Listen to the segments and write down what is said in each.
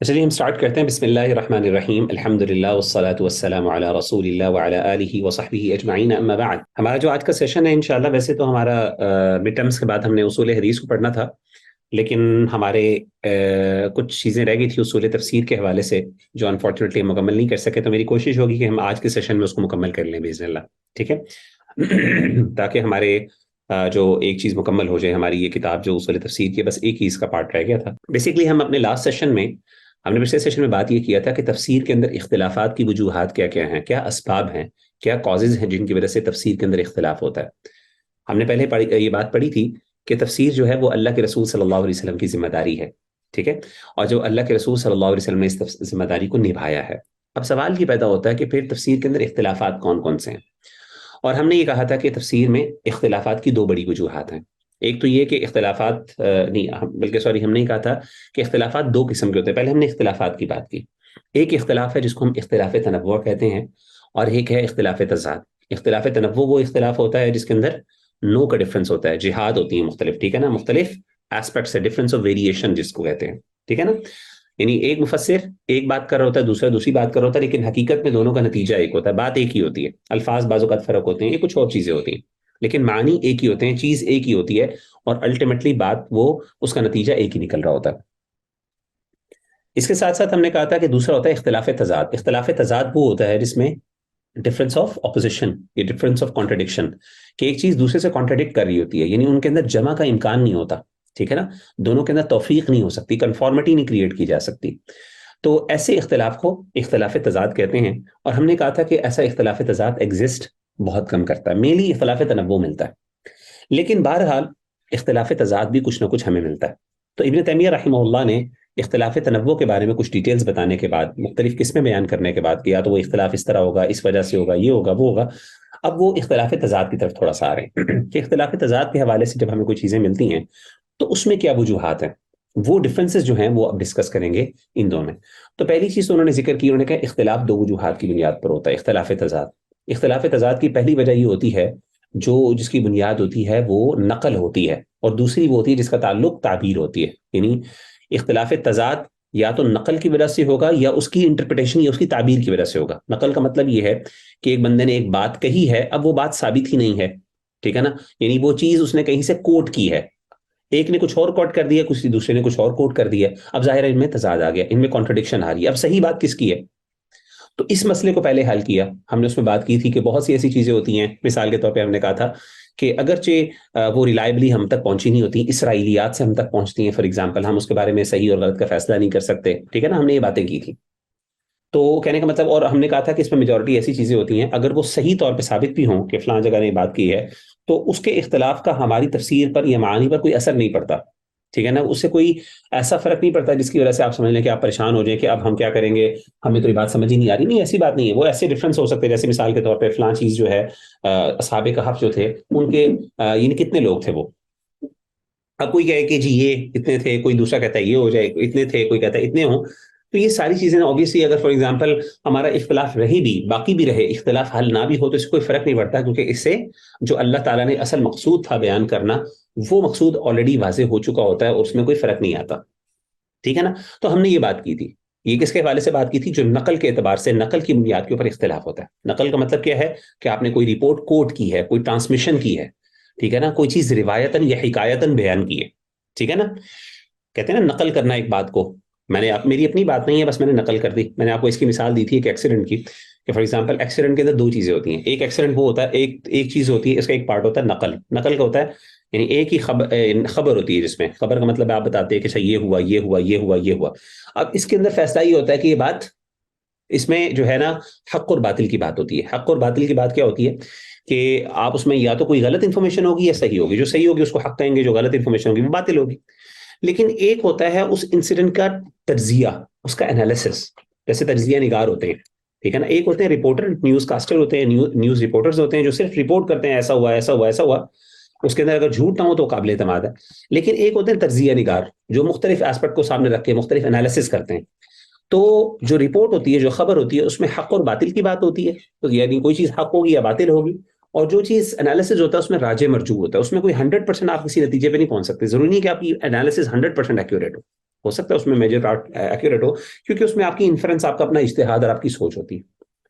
چلیے ہم سٹارٹ کرتے ہیں. بسم اللہ الرحمن الرحیم. الحمد للہ والصلاة والسلام علی رسول اللہ وعلی آلہ وصحبہ اجمعین. اما بعد، ہمارا جو آج کا سیشن ہے انشاءاللہ، ویسے تو ہمارا مڈ ٹرمس کے بعد ہم نے اصول حدیث کو پڑھنا تھا، لیکن ہمارے کچھ چیزیں رہ گئی تھی اصول تفسیر کے حوالے سے جو انفارچونیٹلی ہم مکمل نہیں کر سکے. تو میری کوشش ہوگی کہ ہم آج کے سیشن میں اس کو مکمل کر لیں باذن اللہ. ٹھیک ہے تاکہ ہمارے جو ایک چیز مکمل ہو جائے. ہماری یہ کتاب جو اصول تفسیر کی بس ایک ہی اس کا پارٹ رہ گیا تھا. بیسیکلی ہم اپنے لاسٹ سیشن میں، ہم نے پچھلے سیشن میں بات یہ کیا تھا کہ تفسیر کے اندر اختلافات کی وجوہات کیا کیا ہیں، کیا اسباب ہیں، کیا کازز ہیں جن کی وجہ سے تفسیر کے اندر اختلاف ہوتا ہے. ہم نے پہلے یہ بات پڑھی تھی کہ تفسیر جو ہے وہ اللہ کے رسول صلی اللہ علیہ وسلم کی ذمہ داری ہے. ٹھیک ہے، اور جو اللہ کے رسول صلی اللہ علیہ وسلم نے اس ذمہ داری کو نبھایا ہے. اب سوال یہ پیدا ہوتا ہے کہ پھر تفسیر کے اندر اختلافات کون کون سے ہیں. اور ہم نے یہ کہا تھا کہ تفسیر میں اختلافات کی دو بڑی وجوہات ہیں. ایک تو یہ کہ اختلافات نہیں بلکہ سوری ہم نے کہا تھا کہ اختلافات دو قسم کے ہوتے ہیں. پہلے ہم نے اختلافات کی بات کی. ایک اختلاف ہے جس کو ہم اختلاف تنوع کہتے ہیں، اور ایک ہے اختلاف تضاد. اختلاف تنوع وہ اختلاف ہوتا ہے جس کے اندر نو کا ڈفرنس ہوتا ہے، جہاد ہوتی ہیں مختلف. ٹھیک ہے نا، مختلف ایسپیکٹس ہے، ڈفرنس آف ویریشن جس کو کہتے ہیں. ٹھیک ہے نا، یعنی ایک مفسر ایک بات کر رہا ہوتا ہے، دوسرا دوسری بات کر رہا ہوتا ہے، لیکن حقیقت میں دونوں کا نتیجہ ایک ہوتا ہے، بات ایک ہی ہوتی ہے. الفاظ بعض اوقات فرق ہوتے ہیں، یہ کچھ اور چیزیں ہوتی ہیں، لیکن معنی ایک ہی ہوتے ہیں، چیز ایک ہی ہوتی ہے، اور الٹیمیٹلی بات وہ اس کا نتیجہ ایک ہی نکل رہا ہوتا ہے. اس کے ساتھ ساتھ ہم نے کہا تھا کہ دوسرا ہوتا ہے اختلاف تضاد. اختلاف تضاد وہ ہوتا ہے جس میں ڈفرنس آف اپوزیشن یا ڈفرنس آف کانٹرڈکشن، کہ ایک چیز دوسرے سے کانٹرڈکٹ کر رہی ہوتی ہے، یعنی ان کے اندر جمع کا امکان نہیں ہوتا. ٹھیک ہے نا، دونوں کے اندر توفیق نہیں ہو سکتی، کنفارمٹی نہیں کریٹ کی جا سکتی. تو ایسے اختلاف کو اختلاف تضاد کہتے ہیں. اور ہم نے کہا تھا کہ ایسا اختلاف تضاد ایگزسٹ بہت کم کرتا ہے، مینلی اختلاف تنوع ملتا ہے. لیکن بہرحال اختلاف تضاد بھی کچھ نہ کچھ ہمیں ملتا ہے. تو ابن تیمیہ رحمہ اللہ نے اختلاف تنوع کے بارے میں کچھ ڈیٹیلز بتانے کے بعد، مختلف قسمیں بیان کرنے کے بعد کیا تو وہ اختلاف اس طرح ہوگا، اس وجہ سے ہوگا، یہ ہوگا، وہ ہوگا. اب وہ اختلاف تضاد کی طرف تھوڑا سا آ رہے ہیں کہ اختلاف تضاد کے حوالے سے جب ہمیں کوئی چیزیں ملتی ہیں تو اس میں کیا وجوہات ہیں، وہ ڈفرینسز جو ہیں وہ اب ڈسکس کریں گے ان دو میں. تو پہلی چیز تو انہوں نے ذکر کی، انہوں نے کہا اختلاف دو وجوہات کی بنیاد پر ہوتا ہے. اختلاف تضاد، اختلاف تضاد کی پہلی وجہ یہ ہوتی ہے جس کی بنیاد ہوتی ہے وہ نقل ہوتی ہے، اور دوسری وہ ہوتی ہے جس کا تعلق تعبیر ہوتی ہے. یعنی اختلاف تضاد یا تو نقل کی وجہ سے ہوگا یا اس کی انٹرپریٹیشن یا اس کی تعبیر کی وجہ سے ہوگا. نقل کا مطلب یہ ہے کہ ایک بندے نے ایک بات کہی ہے، اب وہ بات ثابت ہی نہیں ہے. ٹھیک ہے نا، یعنی وہ چیز اس نے کہیں سے کوٹ کی ہے، ایک نے کچھ اور کوٹ کر دیا، کسی دوسرے نے کچھ اور کوٹ کر دیا. اب ظاہر ہے ان میں تضاد آ گیا، ان میں کانٹرڈکشن آ رہی ہے. اب صحیح بات کس کی ہے؟ تو اس مسئلے کو پہلے حل کیا ہم نے. اس میں بات کی تھی کہ بہت سی ایسی چیزیں ہوتی ہیں، مثال کے طور پہ ہم نے کہا تھا کہ اگرچہ وہ ریلائبلی ہم تک پہنچی نہیں ہوتی، اسرائیلیات سے ہم تک پہنچتی ہیں. فار ایگزامپل ہم اس کے بارے میں صحیح اور غلط کا فیصلہ نہیں کر سکتے. ٹھیک ہے نا، ہم نے یہ باتیں کی تھی. تو کہنے کا مطلب، اور ہم نے کہا تھا کہ اس میں میجورٹی ایسی چیزیں ہوتی ہیں اگر وہ صحیح طور پہ ثابت بھی ہوں کہ فلاں جگہ نے بات کی ہے، تو اس کے اختلاف کا ہماری تفسیر پر یا معانی پر کوئی اثر نہیں پڑتا. ٹھیک ہے نا، اس سے کوئی ایسا فرق نہیں پڑتا جس کی وجہ سے آپ سمجھ لیں کہ آپ پریشان ہو جائیں کہ اب ہم کیا کریں گے، ہمیں تو یہ بات سمجھ ہی نہیں آ رہی. نہیں، ایسی بات نہیں ہے. وہ ایسے ڈفرینس ہو سکتے ہیں، جیسے مثال کے طور پہ فلاں چیز جو ہے، اصحاب کہف جو تھے ان کے یعنی کتنے لوگ تھے وہ. اب کوئی کہے کہ جی یہ اتنے تھے، کوئی دوسرا کہتا ہے یہ ہو جائے، اتنے تھے، کوئی کہتا ہے اتنے ہوں. تو یہ ساری چیزیں اوبیسلی اگر فار ایگزامپل ہمارا اختلاف رہے بھی، باقی بھی رہے، اختلاف حل نہ بھی ہو، تو اس سے کوئی فرق نہیں پڑتا، کیونکہ اس سے جو اللہ تعالیٰ نے اصل مقصود تھا بیان کرنا، وہ مقصود آلریڈی واضح ہو چکا ہوتا ہے اور اس میں کوئی فرق نہیں آتا. ٹھیک ہے نا، تو ہم نے یہ بات کی تھی. یہ کس کے حوالے سے بات کی تھی؟ جو نقل کے اعتبار سے، نقل کی بنیاد کے اوپر اختلاف ہوتا ہے. نقل کا مطلب کیا ہے کہ آپ نے کوئی رپورٹ کوٹ کی ہے، کوئی ٹرانسمیشن کی ہے. ٹھیک ہے نا، کوئی چیز روایتاً یا حکایتاً بیان کی ہے. ٹھیک ہے نا، کہتے ہیں نا نقل کرنا ایک بات کو. میری اپنی بات نہیں ہے، بس میں نے نقل کر دی. میں نے آپ کو اس کی مثال دی تھی ایک ایکسیڈنٹ کی، کہ فار ایگزامپل ایکسیڈنٹ کے اندر دو چیزیں ہوتی ہیں. ایک ایکسیڈنٹ وہ ہوتا ہے، ایک چیز ہوتی ہے، اس کا ایک پارٹ ہوتا ہے نقل. نقل کا ہوتا ہے یعنی ایک ہی خبر ہوتی ہے، جس میں خبر کا مطلب آپ بتاتے ہیں کہ اچھا یہ ہوا، یہ ہوا، یہ ہوا، یہ ہوا. اب اس کے اندر فیصلہ یہ ہوتا ہے کہ یہ بات، اس میں جو ہے نا حق اور باطل کی بات ہوتی ہے. حق اور باطل کی بات کیا ہوتی ہے کہ آپ اس میں یا تو کوئی غلط انفارمیشن ہوگی یا صحیح ہوگی. جو صحیح ہوگی اس کو حق کہیں گے، جو غلط انفارمیشن ہوگی وہ باطل ہوگی. لیکن ایک ہوتا ہے اس انسیڈنٹ کا تجزیہ، اس کا انالیسس. جیسے تجزیہ نگار ہوتے ہیں، ٹھیک ہے نا. ایک ہوتے ہیں رپورٹر، نیوز کاسٹر ہوتے ہیں، نیوز رپورٹرز ہوتے ہیں جو صرف رپورٹ کرتے ہیں ایسا ہوا، ایسا ہوا، ایسا ہوا. اس کے اندر اگر جھوٹ نہ ہو تو قابل اعتماد ہے. لیکن ایک ہوتے ہیں تجزیہ نگار جو مختلف ایسپیکٹ کو سامنے رکھ کے مختلف انالیسس کرتے ہیں. تو جو رپورٹ ہوتی ہے، جو خبر ہوتی ہے، اس میں حق اور باطل کی بات ہوتی ہے. تو یعنی کوئی چیز حق ہوگی یا باطل ہوگی. اور جو چیز انالیسس ہوتا ہے اس میں راجع مرجوع ہوتا ہے. اس میں کوئی 100% آپ کسی نتیجے پہ نہیں پہنچ سکتے. ضروری نہیں کہ آپ کی انالیسس 100% ایکوریٹ ہو. ہو سکتا ہے اس میں میجر پارٹ ایکوریٹ ہو، کیونکہ اس میں آپ کی انفرنس، آپ کا اپنا اجتہاد اور آپ کی سوچ ہوتی ہے.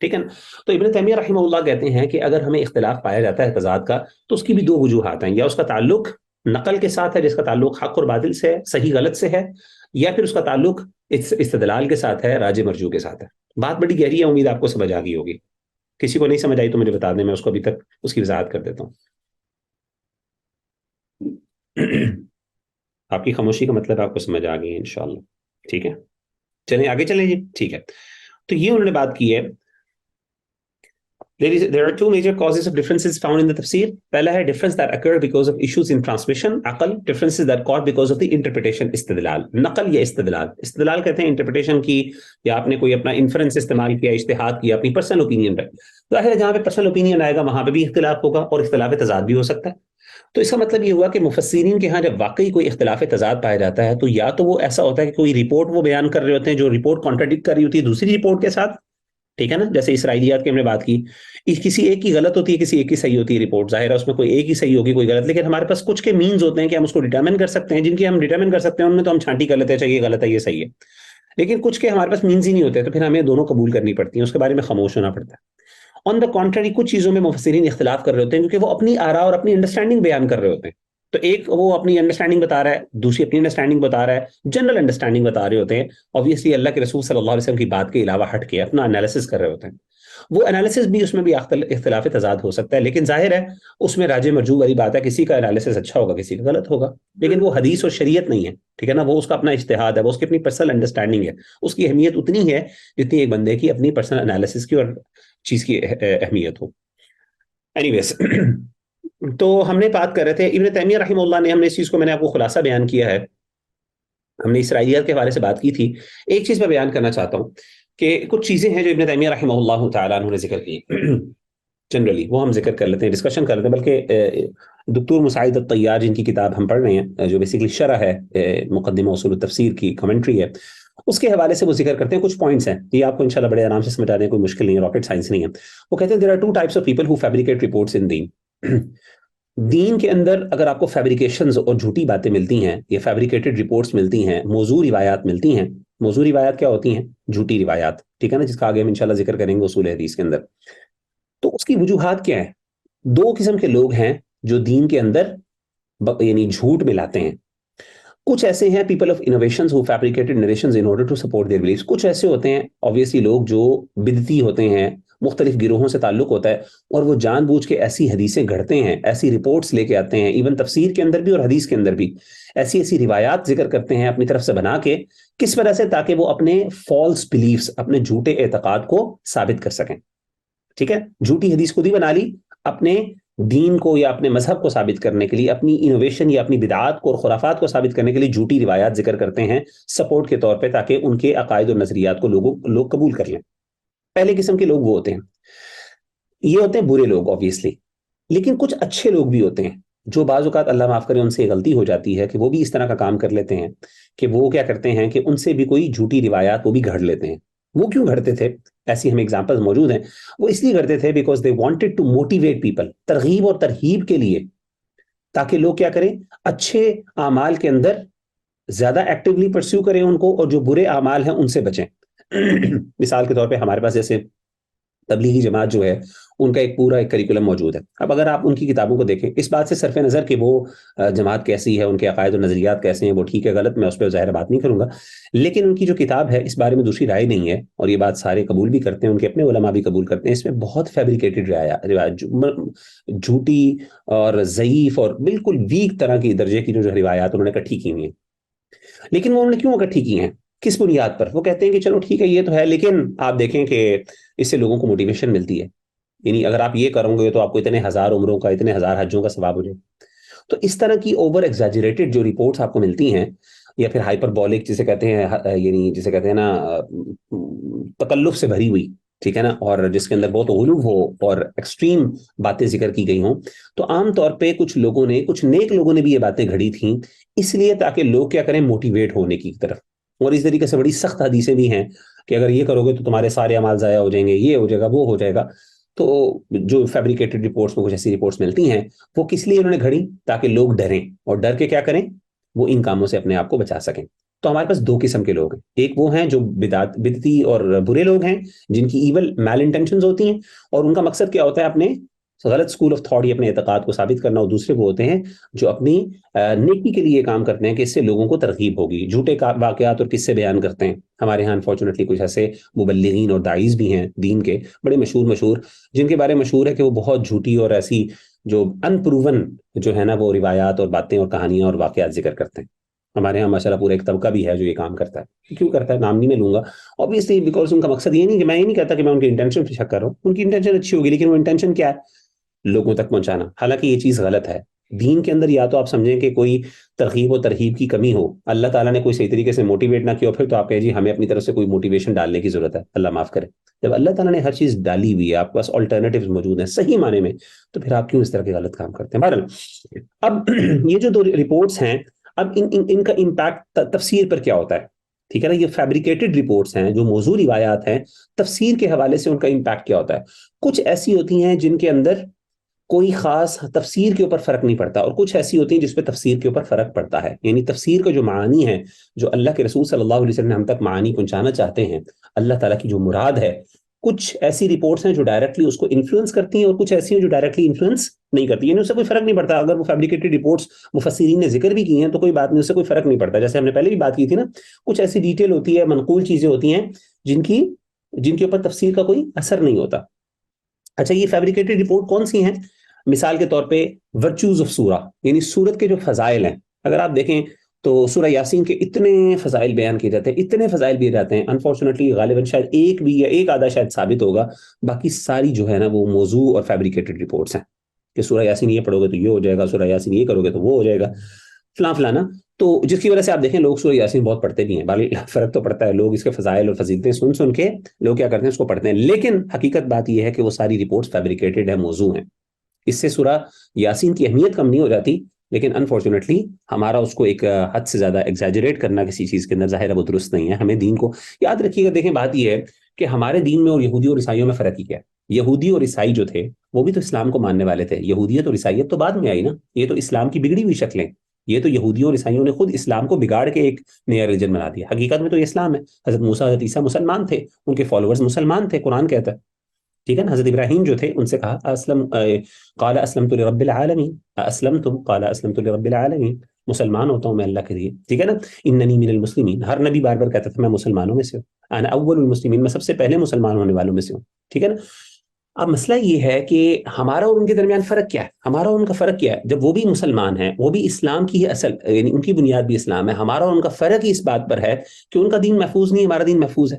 ٹھیک ہے نا. تو ابن تیمیہ رحمہ اللہ کہتے ہیں کہ اگر ہمیں اختلاف پایا جاتا ہے تضاد کا، تو اس کی بھی دو وجوہات ہیں. یا اس کا تعلق نقل کے ساتھ ہے، جس کا تعلق حق اور باطل سے ہے، صحیح غلط سے ہے، یا پھر اس کا تعلق استدلال کے ساتھ ہے، راج مرجو کے ساتھ ہے. بات بڑی گہری ہے، امید آپ کو سمجھ آ گئی ہوگی. کسی کو نہیں سمجھ آئی تو مجھے بتا دیں، میں اس کو ابھی تک اس کی وضاحت کر دیتا ہوں. آپ کی خاموشی کا مطلب آپ کو سمجھ آ گئی ہے انشاءاللہ. ٹھیک ہے، چلیں آگے چلیں جی. ٹھیک ہے، تو یہ انہوں نے بات کی ہے. There are two major causes of differences found in the tafsir. پہلا ہے difference that occur because of issues in transmission, عقل. Differences that caught because of the interpretation, استدلال. نقل یا استدلال. استدلال کہتے ہیں انٹرپریٹیشن کی، یا آپ نے کوئی اپنا انفرنس استعمال کیا، اجتہاد کیا اپنی پرسنل اوپینین پہ. ظاہر ہے جہاں پہ پرسنل اوپینین آئے گا وہاں پہ بھی اختلاف ہوگا، اور اختلاف تضاد بھی ہو سکتا ہے. تو اس کا مطلب یہ ہوا کہ مفسرین کے ہاں جب واقعی کوئی اختلاف تضاد پایا جاتا ہے، تو یا تو وہ ایسا ہوتا ہے کہ کوئی رپورٹ وہ بیان کر رہے ہوتے ہیں جو رپورٹ کانٹراڈکٹ کر رہی ہوتی ہے دوسری رپورٹ کے ساتھ. ٹھیک ہے نا، جیسے اسرائیلیات کی ہم نے بات کی، کسی ایک کی غلط ہوتی ہے، کسی ایک کی صحیح ہوتی ہے رپورٹ. ظاہر ہے اس میں کوئی ایک ہی صحیح ہوگی، کوئی غلط. لیکن ہمارے پاس کچھ کے مینز ہوتے ہیں کہ ہم اس کو ڈیٹرمن کر سکتے ہیں، جن کی ہم ڈیٹرمن کر سکتے ہیں ان میں تو ہم چھانٹی کر لیتے ہیں، چاہیے غلط ہے یہ صحیح ہے. لیکن کچھ کے ہمارے پاس مینز ہی نہیں ہوتے، تو پھر ہمیں دونوں قبول کرنی پڑتی ہیں، اس کے بارے میں خاموش ہونا پڑتا ہے. آن دا کانٹری کچھ چیزوں میں مفسرین اختلاف کر رہے ہوتے ہیں کیونکہ وہ اپنی آراء اور اپنی انڈرسٹینڈنگ بیان کر رہے ہوتے ہیں. تو ایک وہ اپنی انڈرسٹینڈنگ بتا رہا ہے، دوسری اپنی انڈرسٹینڈنگ بتا رہا ہے، جنرل انڈرسٹینڈنگ بتا رہے ہوتے ہیں. obviously اللہ کے رسول صلی اللہ علیہ وسلم کی بات کے علاوہ ہٹ کے اپنا انالیسس کر رہے ہوتے ہیں. وہ انالیسس بھی، اس میں بھی اختلاف تضاد ہو سکتا ہے، لیکن ظاہر ہے اس میں راج مرجو والی بات ہے، کسی کا انالیسس اچھا ہوگا، کسی کا غلط ہوگا. لیکن وہ حدیث اور شریعت نہیں ہے. ٹھیک ہے نا، وہ اس کا اپنا اجتہاد ہے، وہ اس کی اپنی پرسنل انڈرسٹینڈنگ ہے. اس کی اہمیت اتنی ہے جتنی ایک بندے کی اپنی پرسنل انالیسس کی اور چیز کی اہمیت ہو. اینی ویز تو ہم نے بات کر رہے تھے ابن تیمیہ رحمہ اللہ نے، ہم نے اس چیز کو، میں نے آپ کو خلاصہ بیان کیا ہے، ہم نے اسرائیلیات کے حوالے سے بات کی تھی. ایک چیز میں بیان کرنا چاہتا ہوں کہ کچھ چیزیں ہیں جو ابن تیمیہ رحمہ اللہ تعالیٰ عنہ نے ذکر کی. جنرلی وہ ہم ذکر کر لیتے ہیں، ڈسکشن کر لیتے ہیں. بلکہ دکتور مساعد الطیار جن کی کتاب ہم پڑھ رہے ہیں، جو بیسیکلی شرح ہے مقدمہ اصول التفسیر کی، کمنٹری ہے، اس کے حوالے سے وہ ذکر کرتے ہیں. کچھ پوائنٹس ہیں، یہ آپ کو انشاءاللہ بڑے آرام سے سمجھ آ دیں، کوئی مشکل نہیں ہے، راکٹ سائنس نہیں ہے. وہ کہتے ہیں there are two types of people who fabricate reports in دین. دین کے اندر اگر آپ کو فیبریکیشنز اور جھوٹی باتیں ملتی ہیں، یا فیبریکیٹڈ رپورٹس ملتی ہیں، موضوع روایات ملتی ہیں. موضوع روایات کیا ہوتی ہیں؟ جھوٹی روایات. ٹھیک ہے نا، جس کا آگے ہم انشاءاللہ ذکر کریں گے اصول حدیث کے اندر. تو اس کی وجوہات کیا ہیں؟ دو قسم کے لوگ ہیں جو دین کے اندر یعنی جھوٹ ملاتے ہیں. کچھ ایسے ہیں people of innovations who fabricated narrations in order to support their beliefs. کچھ ایسے ہوتے ہیں obviously لوگ جو بدعتی ہوتے ہیں، مختلف گروہوں سے تعلق ہوتا ہے، اور وہ جان بوجھ کے ایسی حدیثیں گھڑتے ہیں، ایسی رپورٹس لے کے آتے ہیں، ایون تفسیر کے اندر بھی اور حدیث کے اندر بھی ایسی ایسی روایات ذکر کرتے ہیں اپنی طرف سے بنا کے. کس وجہ سے؟ تاکہ وہ اپنے فالس بلیفز، اپنے جھوٹے اعتقاد کو ثابت کر سکیں. ٹھیک ہے، جھوٹی حدیث خود ہی بنا لی اپنے دین کو یا اپنے مذہب کو ثابت کرنے کے لیے، اپنی انوویشن یا اپنی بدعات کو اور خرافات کو ثابت کرنے کے لیے جھوٹی روایات ذکر کرتے ہیں سپورٹ کے طور پہ، تاکہ ان کے عقائد اور نظریات کو لوگ قبول کر لیں. پہلے قسم کے لوگ وہ ہوتے ہیں، یہ ہوتے ہیں برے لوگ obviously. لیکن کچھ اچھے لوگ بھی ہوتے ہیں جو بعض اوقات اللہ معاف کرے ان سے غلطی ہو جاتی ہے کہ وہ بھی اس طرح کا کام کر لیتے ہیں کہ وہ کیا کرتے ہیں کہ ان سے بھی کوئی جھوٹی روایات وہ بھی گھڑ لیتے ہیں. وہ کیوں گھڑتے تھے؟ ایسی ہمیں ایگزامپلز موجود ہیں. وہ اس لیے گھڑتے تھے because they wanted to motivate people, ترغیب اور ترہیب کے لیے، تاکہ لوگ کیا کریں، اچھے اعمال کے اندر زیادہ ایکٹیولی پرسیو کریں ان کو، اور جو برے اعمال ہیں ان سے بچیں. مثال کے طور پہ ہمارے پاس جیسے تبلیغی جماعت جو ہے، ان کا ایک پورا ایک کریکولم موجود ہے. اب اگر آپ ان کی کتابوں کو دیکھیں، اس بات سے صرف نظر کہ وہ جماعت کیسی ہے، ان کے عقائد و نظریات کیسے ہیں، وہ ٹھیک ہے غلط، میں اس پہ ظاہر بات نہیں کروں گا، لیکن ان کی جو کتاب ہے اس بارے میں دوسری رائے نہیں ہے، اور یہ بات سارے قبول بھی کرتے ہیں، ان کے اپنے علماء بھی قبول کرتے ہیں. اس میں بہت فیبریکیٹڈ روایات، جھوٹی اور ضعیف اور بالکل ویک طرح کی درجے کی جو روایات انہوں نے اکٹھی کی ہوئی ہیں. لیکن وہ انہوں نے کیوں اکٹھی کی ہیں؟ کس بنیاد پر؟ وہ کہتے ہیں کہ چلو ٹھیک ہے یہ تو ہے، لیکن آپ دیکھیں کہ اس سے لوگوں کو موٹیویشن ملتی ہے. یعنی اگر آپ یہ کرو گے تو آپ کو اتنے ہزار عمروں کا، اتنے ہزار حجوں کا ثواب ہو جائے. تو اس طرح کی اوور ایگزیجریٹڈ جو رپورٹس آپ کو ملتی ہیں، یا پھر ہائپربولک جسے کہتے ہیں، یعنی جسے کہتے ہیں نا تکلف سے بھری ہوئی، ٹھیک ہے نا، اور جس کے اندر بہت غلو ہو اور ایکسٹریم باتیں ذکر کی گئی ہوں، تو عام طور پہ کچھ لوگوں نے، کچھ نیک لوگوں نے بھی یہ باتیں گھڑی تھیں اس لیے تاکہ لوگ کیا کریں، موٹیویٹ ہونے کی طرف. اور اس طریقے سے بڑی سخت حدیثیں بھی ہیں کہ اگر یہ کرو گے تو تمہارے سارے اعمال ضائع ہو جائیں گے، یہ ہو جائے گا، وہ ہو جائے گا. تو جو فیبریکیٹڈ رپورٹس میں کچھ ایسی رپورٹس ملتی ہیں، وہ کس لیے انہوں نے گھڑی؟ تاکہ لوگ ڈریں، اور ڈر کے کیا کریں، وہ ان کاموں سے اپنے آپ کو بچا سکیں. تو ہمارے پاس دو قسم کے لوگ ہیں. ایک وہ ہیں جو بدعتی اور برے لوگ ہیں جن کی ایول میل انٹینشنز ہوتی ہیں اور ان کا مقصد کیا ہوتا ہے اپنے غلط اسکول آف تھاٹ یا اپنے اعتقاد کو ثابت کرنا. اور دوسرے وہ ہوتے ہیں جو اپنی نیکی کے لیے کام کرتے ہیں کہ اس سے لوگوں کو ترغیب ہوگی, جھوٹے واقعات اور قصے بیان کرتے ہیں. ہمارے ہاں انفارچونیٹلی کچھ ایسے مبلغین اور داعیز بھی ہیں دین کے بڑے مشہور جن کے بارے میں مشہور ہے کہ وہ بہت جھوٹی اور ایسی جو ان پروون جو ہے نا وہ روایات اور باتیں اور کہانیاں اور واقعات ذکر کرتے ہیں. ہمارے یہاں ماشاءاللہ پورا ایک طبقہ بھی ہے جو یہ کام کرتا ہے. کیوں کرتا ہے نام نہیں میں لوں گا obviously بیکاز ان کا مقصد یہ نہیں کہ میں یہ نہیں کہتا کہ میں ان کی انٹینشن پہ شک کر رہا ہوں, ان کی انٹینشن اچھی ہوگی لیکن وہ انٹینشن کیا ہے لوگوں تک پہنچانا. حالانکہ یہ چیز غلط ہے. دین کے اندر یا تو آپ سمجھیں کہ کوئی ترغیب و ترہیب کی کمی ہو, اللہ تعالیٰ نے کوئی صحیح طریقے سے موٹیویٹ نہ کیا پھر تو آپ کہیں جی ہمیں اپنی طرف سے کوئی موٹیویشن ڈالنے کی ضرورت ہے, اللہ معاف کرے. جب اللہ تعالیٰ نے ہر چیز ڈالی ہوئی ہے آپ کے پاس آلٹرنیٹیوز موجود ہیں صحیح معنی میں, تو پھر آپ کیوں اس طرح کے غلط کام کرتے ہیں. بہرحال اب یہ جو دو رپورٹس ہیں اب ان کا امپیکٹ تفسیر پر کیا ہوتا ہے, ٹھیک ہے نا. یہ فیبریکیٹڈ رپورٹس ہیں جو موضوع روایات ہیں, تفسیر کے حوالے سے ان کا امپیکٹ کیا ہوتا ہے. کچھ ایسی ہوتی ہیں جن کے اندر کوئی خاص تفسیر کے اوپر فرق نہیں پڑتا اور کچھ ایسی ہوتی ہیں جس پہ تفسیر کے اوپر فرق پڑتا ہے. یعنی تفسیر کا جو معانی ہے جو اللہ کے رسول صلی اللہ علیہ وسلم نے ہم تک معانی پہنچانا چاہتے ہیں, اللہ تعالیٰ کی جو مراد ہے, کچھ ایسی رپورٹس ہیں جو ڈائریکٹلی اس کو انفلوئنس کرتی ہیں اور کچھ ایسی ہیں جو ڈائریکٹلی انفلوئنس نہیں کرتی. یعنی اس سے کوئی فرق نہیں پڑتا. اگر وہ فیبریکیٹڈ رپورٹس مفسرین نے ذکر بھی کی ہیں تو کوئی بات نہیں, اس سے کوئی فرق نہیں پڑتا. جیسے ہم نے پہلے بھی بات کی تھی نا, کچھ ایسی ڈیٹیل ہوتی ہے, منقول چیزیں ہوتی ہیں جن کے اوپر تفسیر کا کوئی اثر نہیں ہوتا. اچھا یہ فیبریکیٹڈ رپورٹ کون سی ہیں؟ مثال کے طور پہ ورچوز آف سورہ, یعنی سورت کے جو فضائل ہیں. اگر آپ دیکھیں تو سورہ یاسین کے اتنے فضائل بیان کیے جاتے ہیں, اتنے فضائل بھی جاتے ہیں. انفارچونیٹلی غالباً شاید ایک بھی یا ایک آدھا شاید ثابت ہوگا, باقی ساری جو ہے نا وہ موضوع اور فیبریکیٹڈ رپورٹس ہیں کہ سورہ یاسین یہ پڑھو گے تو یہ ہو جائے گا, سورہ یاسین یہ کرو گے تو وہ ہو جائے گا, فلانا. تو جس کی وجہ سے آپ دیکھیں لوگ سورہ یاسین بہت پڑھتے بھی ہیں. باقی فرق تو پڑتا ہے, لوگ اس کے فضائل اور فضیلتیں سن کے لوگ کیا کرتے ہیں اس کو پڑھتے ہیں, لیکن حقیقت بات یہ ہے کہ وہ ساری رپورٹس فیبریکیٹڈ ہیں, موضوع ہیں. اس سے سورہ یاسین کی اہمیت کم نہیں ہو جاتی, لیکن انفارچونیٹلی ہمارا اس کو ایک حد سے زیادہ ایگزیجریٹ کرنا کسی چیز کے اندر ظاہر ہے وہ درست نہیں ہے. ہمیں دین کو یاد رکھیے گا. دیکھیں بات یہ ہے کہ ہمارے دین میں اور یہودی اور عیسائیوں میں فرق ہی کیا ہے. یہودی اور عیسائی جو تھے وہ بھی تو اسلام کو ماننے والے تھے. یہودیت اور عیسائیت تو بعد میں آئی نا, یہ تو اسلام کی بگڑی ہوئی شکلیں. یہ تو یہودیوں اور عیسائیوں نے خود اسلام کو بگاڑ کے ایک نیا ریلیجن بنا دیا. حقیقت میں تو یہ اسلام ہے. حضرت موسیٰ حضرت عیسیٰ مسلمان تھے, ان کے فالوورز مسلمان تھے, قرآن کہتا ہے, ٹھیک ہے نا. حضرت ابراہیم جو تھے ان سے کہا قال اسلمت لرب العالمین, اسلمتم قال اسلمت لرب العالمین, مسلمان ہوتا ہوں میں اللہ کے لیے, ٹھیک ہے نا. اننی من المسلمین, ہر نبی بار بار کہتا تھا میں مسلمانوں میں سے ہوں. انا اول المسلمین, میں سب سے پہلے مسلمان ہونے والوں میں سے ہوں, ٹھیک ہے نا. اب مسئلہ یہ ہے کہ ہمارا اور ان کے درمیان فرق کیا ہے. ہمارا اور ان کا فرق کیا ہے؟ جب وہ بھی مسلمان ہیں, وہ بھی اسلام کی اصل یعنی ان کی بنیاد بھی اسلام ہے. ہمارا اور ان کا فرق ہی اس بات پر ہے کہ ان کا دین محفوظ نہیں, ہمارا دین محفوظ ہے.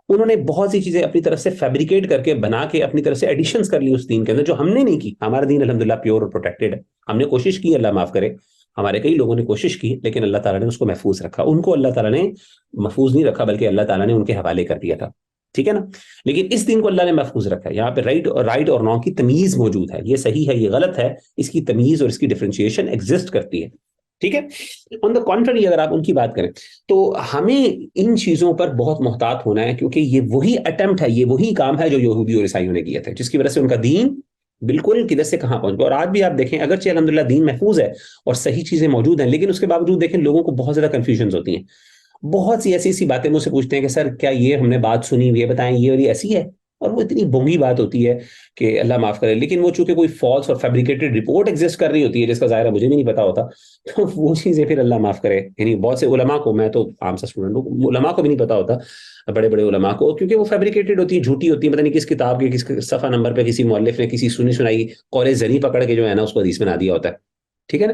انہوں نے بہت سی چیزیں اپنی طرف سے فیبریکیٹ کر کے بنا کے اپنی طرف سے ایڈیشنز کر لی اس دین کے اندر, جو ہم نے نہیں کی. ہمارا دین الحمدللہ پیور اور پروٹیکٹڈ ہے. ہم نے کوشش کی, اللہ معاف کرے, ہمارے کئی لوگوں نے کوشش کی, لیکن اللہ تعالیٰ نے اس کو محفوظ رکھا. ان کو اللہ تعالیٰ نے محفوظ نہیں رکھا بلکہ اللہ تعالیٰ نے ان کے حوالے کر دیا تھا, ٹھیک ہے نا. لیکن اس دین کو اللہ نے محفوظ رکھا ہے. یہاں پہ رائٹ اور رانگ کی تمیز موجود ہے. یہ صحیح ہے, یہ غلط ہے, اس کی تمیز اور اس کی ڈفرینشیشن ایگزسٹ کرتی ہے, ٹھیک ہے. آن دا کنٹری اگر آپ ان کی بات کریں تو ہمیں ان چیزوں پر بہت محتاط ہونا ہے, کیونکہ یہ وہی اٹمپٹ ہے, یہ وہی کام ہے جو یہودی اور عیسائیوں نے کیا تھا, جس کی وجہ سے ان کا دین بالکل کدھر سے کہاں پہنچ گیا. اور آج بھی آپ دیکھیں اگرچہ الحمدللہ دین محفوظ ہے اور صحیح چیزیں موجود ہیں, لیکن اس کے باوجود دیکھیں لوگوں کو بہت زیادہ کنفیوژنز ہوتی ہیں. بہت سی ایسی باتیں مجھ سے پوچھتے ہیں کہ سر کیا یہ ہم نے بات سنی ہوئی ہے, بتائیں یہ والی ایسی ہے, اور وہ اتنی بونگی بات ہوتی ہے کہ اللہ معاف کرے. لیکن وہ چونکہ کوئی فالس اور فیبریکیٹڈ رپورٹ ایگزسٹ کر رہی ہوتی ہے جس کا ظاہر مجھے بھی نہیں پتا ہوتا, تو وہ چیزیں پھر اللہ معاف کرے. یعنی بہت سے علماء کو, میں تو عام سا اسٹوڈنٹ ہوں, علماء کو بھی نہیں پتا ہوتا, بڑے بڑے علماء کو, کیونکہ وہ فیبریکیٹڈ ہوتی ہیں, جھوٹی ہوتی ہیں. پتہ نہیں کس کتاب کے کس صفحہ نمبر پہ کسی مؤلف نے کسی سنی سنائی قول زنی پکڑ کے جو ہے نا اس کو حدیث بنا دیا ہوتا ہے, ٹھیک ہے نا.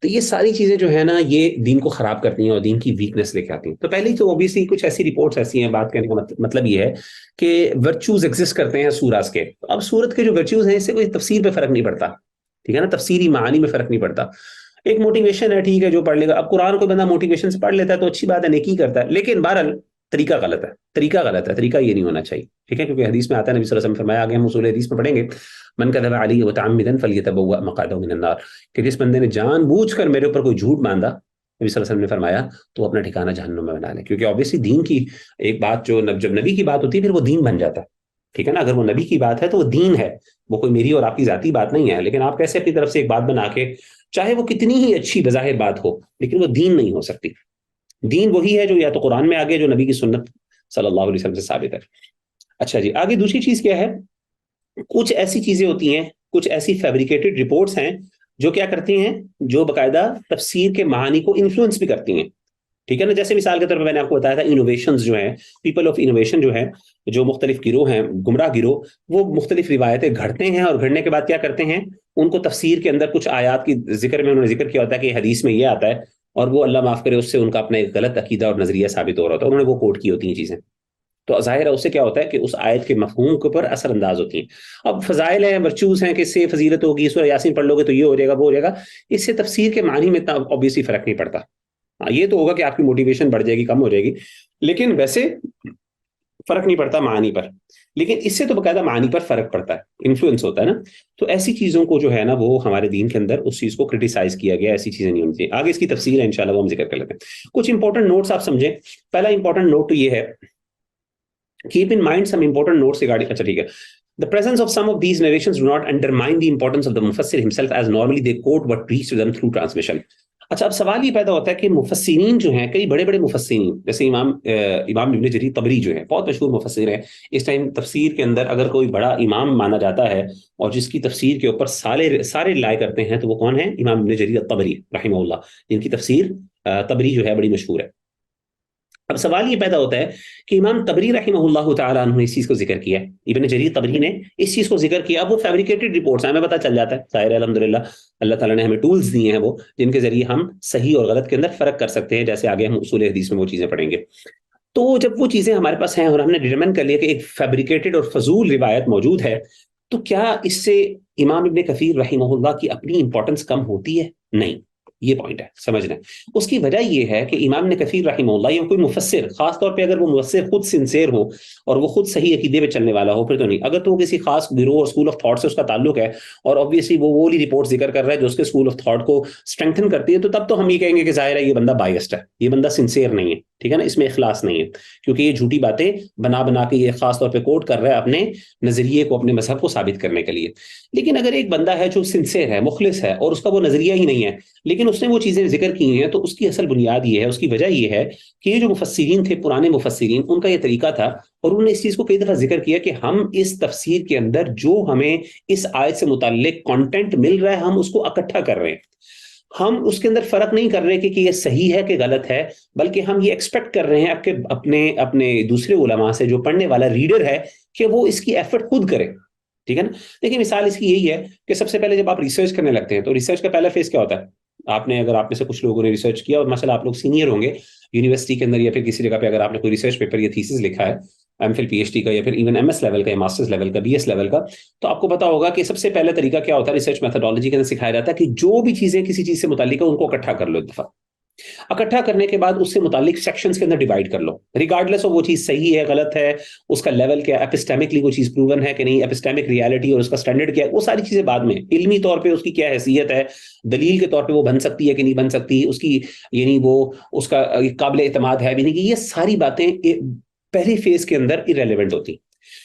تو یہ ساری چیزیں جو ہے نا یہ دین کو خراب کرتی ہیں اور دین کی ویکنس لے کے آتی ہیں. تو پہلے تو اوبیسلی کچھ ایسی رپورٹس ایسی ہیں, بات کرنے کا مطلب یہ ہے کہ ورچوز ایگزسٹ کرتے ہیں سوراز کے. اب سورت کے جو ورچوز ہیں اس سے کوئی تفسیر پہ فرق نہیں پڑتا, ٹھیک ہے نا, تفسیری معانی میں فرق نہیں پڑتا. ایک موٹیویشن ہے, ٹھیک ہے, جو پڑھ لے گا. اب قرآن کوئی بندہ موٹیویشن سے پڑھ لیتا ہے تو اچھی بات ہے, نیکی کرتا ہے, لیکن بہرحال طریقہ غلط ہے, طریقہ یہ نہیں ہونا چاہیے, ٹھیک ہے. کیونکہ حدیث میں آتا ہے, نبی صلی اللہ علیہ وسلم فرمایا, آگے ہم اصول حدیث میں پڑھیں گے, من کذب علی متعمدا فلیتبوأ مقعدہ من النار, کہ جس بندے نے جان بوجھ کر میرے اوپر کوئی جھوٹ باندھا, نبی صلی اللہ علیہ وسلم نے فرمایا, تو اپنا ٹھکانہ جہنم میں بنا لے. کیونکہ obviously دین کی ایک بات جو جب نبی کی بات ہوتی ہے پھر وہ دین بن جاتا ہے, ٹھیک ہے نا. اگر وہ نبی کی بات ہے تو وہ دین ہے, وہ کوئی میری اور آپ کی ذاتی بات نہیں ہے. لیکن آپ کیسے اپنی طرف سے ایک بات بنا کے, چاہے وہ کتنی ہی اچھی بظاہر بات ہو, لیکن وہ دین نہیں ہو سکتی. دین وہی ہے جو یا تو قرآن میں آگے جو نبی کی سنت صلی اللہ علیہ وسلم سے ثابت ہے. اچھا جی، آگے دوسری چیز کیا ہے؟ کچھ ایسی چیزیں ہوتی ہیں، کچھ ایسی فیبریکیٹڈ رپورٹس ہیں جو کیا کرتی ہیں، جو باقاعدہ تفسیر کے معانی کو انفلوئنس بھی کرتی ہیں. ٹھیک ہے نا؟ جیسے مثال کے طور پر میں نے آپ کو بتایا تھا انوویشنز جو ہیں، پیپل آف انوویشن جو ہیں، جو مختلف گروہ ہیں، گمراہ گروہ، وہ مختلف روایتیں گھڑتے ہیں اور گھڑنے کے بعد کیا کرتے ہیں، ان کو تفسیر کے اندر کچھ آیات کی ذکر میں انہوں نے ذکر کیا ہوتا ہے کہ حدیث میں یہ آتا ہے، اور وہ اللہ معاف کرے اس سے ان کا اپنا ایک غلط عقیدہ اور نظریہ ثابت ہو رہا ہوتا ہے، انہوں نے وہ کوٹ کی ہوتی ہیں چیزیں. تو ظاہر ہے اس سے کیا ہوتا ہے کہ اس آیت کے مفہوم کے اوپر اثر انداز ہوتی ہیں. اب فضائل ہیں، ورچوز ہیں کہ اس سے فضیلت ہوگی، سورہ یاسین پڑھ لو گے تو یہ ہو جائے گا، وہ ہو جائے گا، اس سے تفسیر کے معنی میں اتنا obviously فرق نہیں پڑتا. یہ تو ہوگا کہ آپ کی موٹیویشن بڑھ جائے گی، کم ہو جائے گی، لیکن ویسے فرق نہیں پڑتا معنی پر. لیکن اس سے تو باقاعدہ معنی پر فرق پڑتا ہے، انفلوئنس ہوتا ہے نا. تو ایسی چیزوں کو جو ہے نا، وہ ہمارے دین کے اندر اس چیز کو کرٹیسائز کیا گیا، ایسی چیزیں نہیں ہونی چاہیے. آگے اس کی تفصیل ہے انشاءاللہ، وہ ہم ذکر کر لیتے ہیں. کچھ انپورٹنٹ نوٹس آپ سمجھیں. پہلا انپورٹنٹ نوٹ تو یہ ہے، keep in mind some important notes regarding. اچھا ٹھیک ہے. The presence of some of these narrations do not undermine the importance of the mufassir himself, as normally they quote what reached them through transmission. اچھا، اب سوال یہ پیدا ہوتا ہے کہ مفسرین جو ہیں، کئی بڑے بڑے مفسرین، جیسے امام ابن جریر طبری جو ہے، بہت مشہور مفسر ہے اس ٹائم. تفسیر کے اندر اگر کوئی بڑا امام مانا جاتا ہے اور جس کی تفسیر کے اوپر سارے رائے کرتے ہیں، تو وہ کون ہے؟ امام ابن جریر طبری رحمہ اللہ، جن کی تفسیر طبری جو ہے بڑی مشہور ہے. اب سوال یہ پیدا ہوتا ہے کہ امام طبری رحمہ اللہ تعالیٰ عنہ نے اس چیز کو ذکر کیا، ابن جریر طبری نے اس چیز کو ذکر کیا. اب وہ فیبریکیٹڈ رپورٹس ہیں، ہمیں پتہ چل جاتا ہے، ظاہر ہے الحمدللہ اللہ تعالیٰ نے ہمیں ٹولز دیے ہیں وہ، جن کے ذریعے ہم صحیح اور غلط کے اندر فرق کر سکتے ہیں، جیسے آگے ہم اصول حدیث میں وہ چیزیں پڑھیں گے. تو جب وہ چیزیں ہمارے پاس ہیں اور ہم نے ڈیٹرمن کر لیا کہ ایک فیبریکیٹڈ اور فضول روایت موجود ہے، تو کیا اس سے امام ابن کثیر رحمہ اللہ کی اپنی امپورٹنس کم ہوتی ہے؟ نہیں. یہ پوائنٹ ہے سمجھنا. اس کی وجہ یہ ہے کہ امام ابن کثیر رحمہ اللہ یا کوئی مفسر، خاص طور پہ اگر وہ مفسر خود سنسیئر ہو اور وہ خود صحیح عقیدے پہ چلنے والا ہو، پھر تو نہیں. اگر تو وہ کسی خاص گروہ اور اسکول آف تھاٹ سے اس کا تعلق ہے اور obviously وہ والی رپورٹ ذکر کر رہا ہے جو اس کے اسکول آف تھاٹ کو اسٹرینتھن کرتی ہے، تو تب تو ہم یہ کہیں گے کہ ظاہر ہے یہ بندہ بائسڈ ہے، یہ بندہ سنسیئر نہیں ہے. ٹھیک ہے نا؟ اس میں اخلاص نہیں ہے، کیونکہ یہ جھوٹی باتیں بنا کے یہ خاص طور پہ کوٹ کر رہا ہے اپنے نظریے کو، اپنے مذہب کو ثابت کرنے کے لیے. لیکن اگر ایک بندہ ہے جو سنسیئر ہے، مخلص ہے، اور اس کا وہ نظریہ ہی نہیں ہے، لیکن اس نے وہ چیزیں ذکر کی ہیں، تو اس کی اصل بنیاد یہ ہے، اس کی وجہ یہ ہے کہ یہ جو مفسرین تھے، پرانے مفسرین، ان کا یہ طریقہ تھا، اور انہوں نے اس چیز کو کئی دفعہ ذکر کیا کہ ہم اس تفسیر کے اندر جو ہمیں اس آیت سے متعلق کانٹینٹ مل رہا ہے، ہم اس کو اکٹھا کر رہے ہیں. ہم اس کے اندر فرق نہیں کر رہے کہ یہ صحیح ہے کہ غلط ہے، بلکہ ہم یہ ایکسپیکٹ کر رہے ہیں کہ اپنے دوسرے علماء سے، جو پڑھنے والا ریڈر ہے، کہ وہ اس کی ایفرٹ خود کرے. ٹھیک ہے نا؟ دیکھیں مثال اس کی یہی ہے کہ سب سے پہلے جب آپ ریسرچ کرنے لگتے ہیں، تو ریسرچ کا پہلا فیز کیا ہوتا ہے؟ اگر آپ میں سے کچھ لوگوں نے ریسرچ کیا، اور مثلا آپ لوگ سینئر ہوں گے یونیورسٹی کے اندر یا پھر کسی جگہ پہ، اگر آپ نے کوئی ریسرچ پیپر یا تھیسس لکھا ہے، M Phil P H D کا، یا پھر ایون ایم ایس لیول کا، یا ماسٹرز لیول کا، بی ایس لیول کا، تو آپ کو پتا ہوگا کہ سب سے پہلا طریقہ کیا ہوتا ہے؟ ریسرچ میتھڈالوجی کے اندر سکھایا جاتا ہے کہ جو بھی چیزیں کسی چیز سے متعلق ہے ان کو اکٹھا کر لو. ایک دفعہ اکٹھا کرنے کے بعد اس سے متعلق سیکشنز کے اندر ڈیوائڈ کر لو، ریگارڈلیس آف وہ چیز صحیح ہے غلط ہے، اس کا لیول کیا ہے، ایپسٹیمکلی وہ چیز پروون ہے کہ نہیں، ایپسٹیمک ریالٹی اور اس کا سٹینڈرڈ کیا ہے، وہ ساری چیزیں بعد میں. علمی طور پہ اس کی کیا حیثیت ہے، دلیل کے طور پہ وہ بن سکتی ہے کہ نہیں بن سکتی، اس کی یعنی وہ اس کا قابل اعتماد ہے بھی نہیں، کہ یہ ساری باتیں پہلی فیز کے اندر irrelevant ہوتی.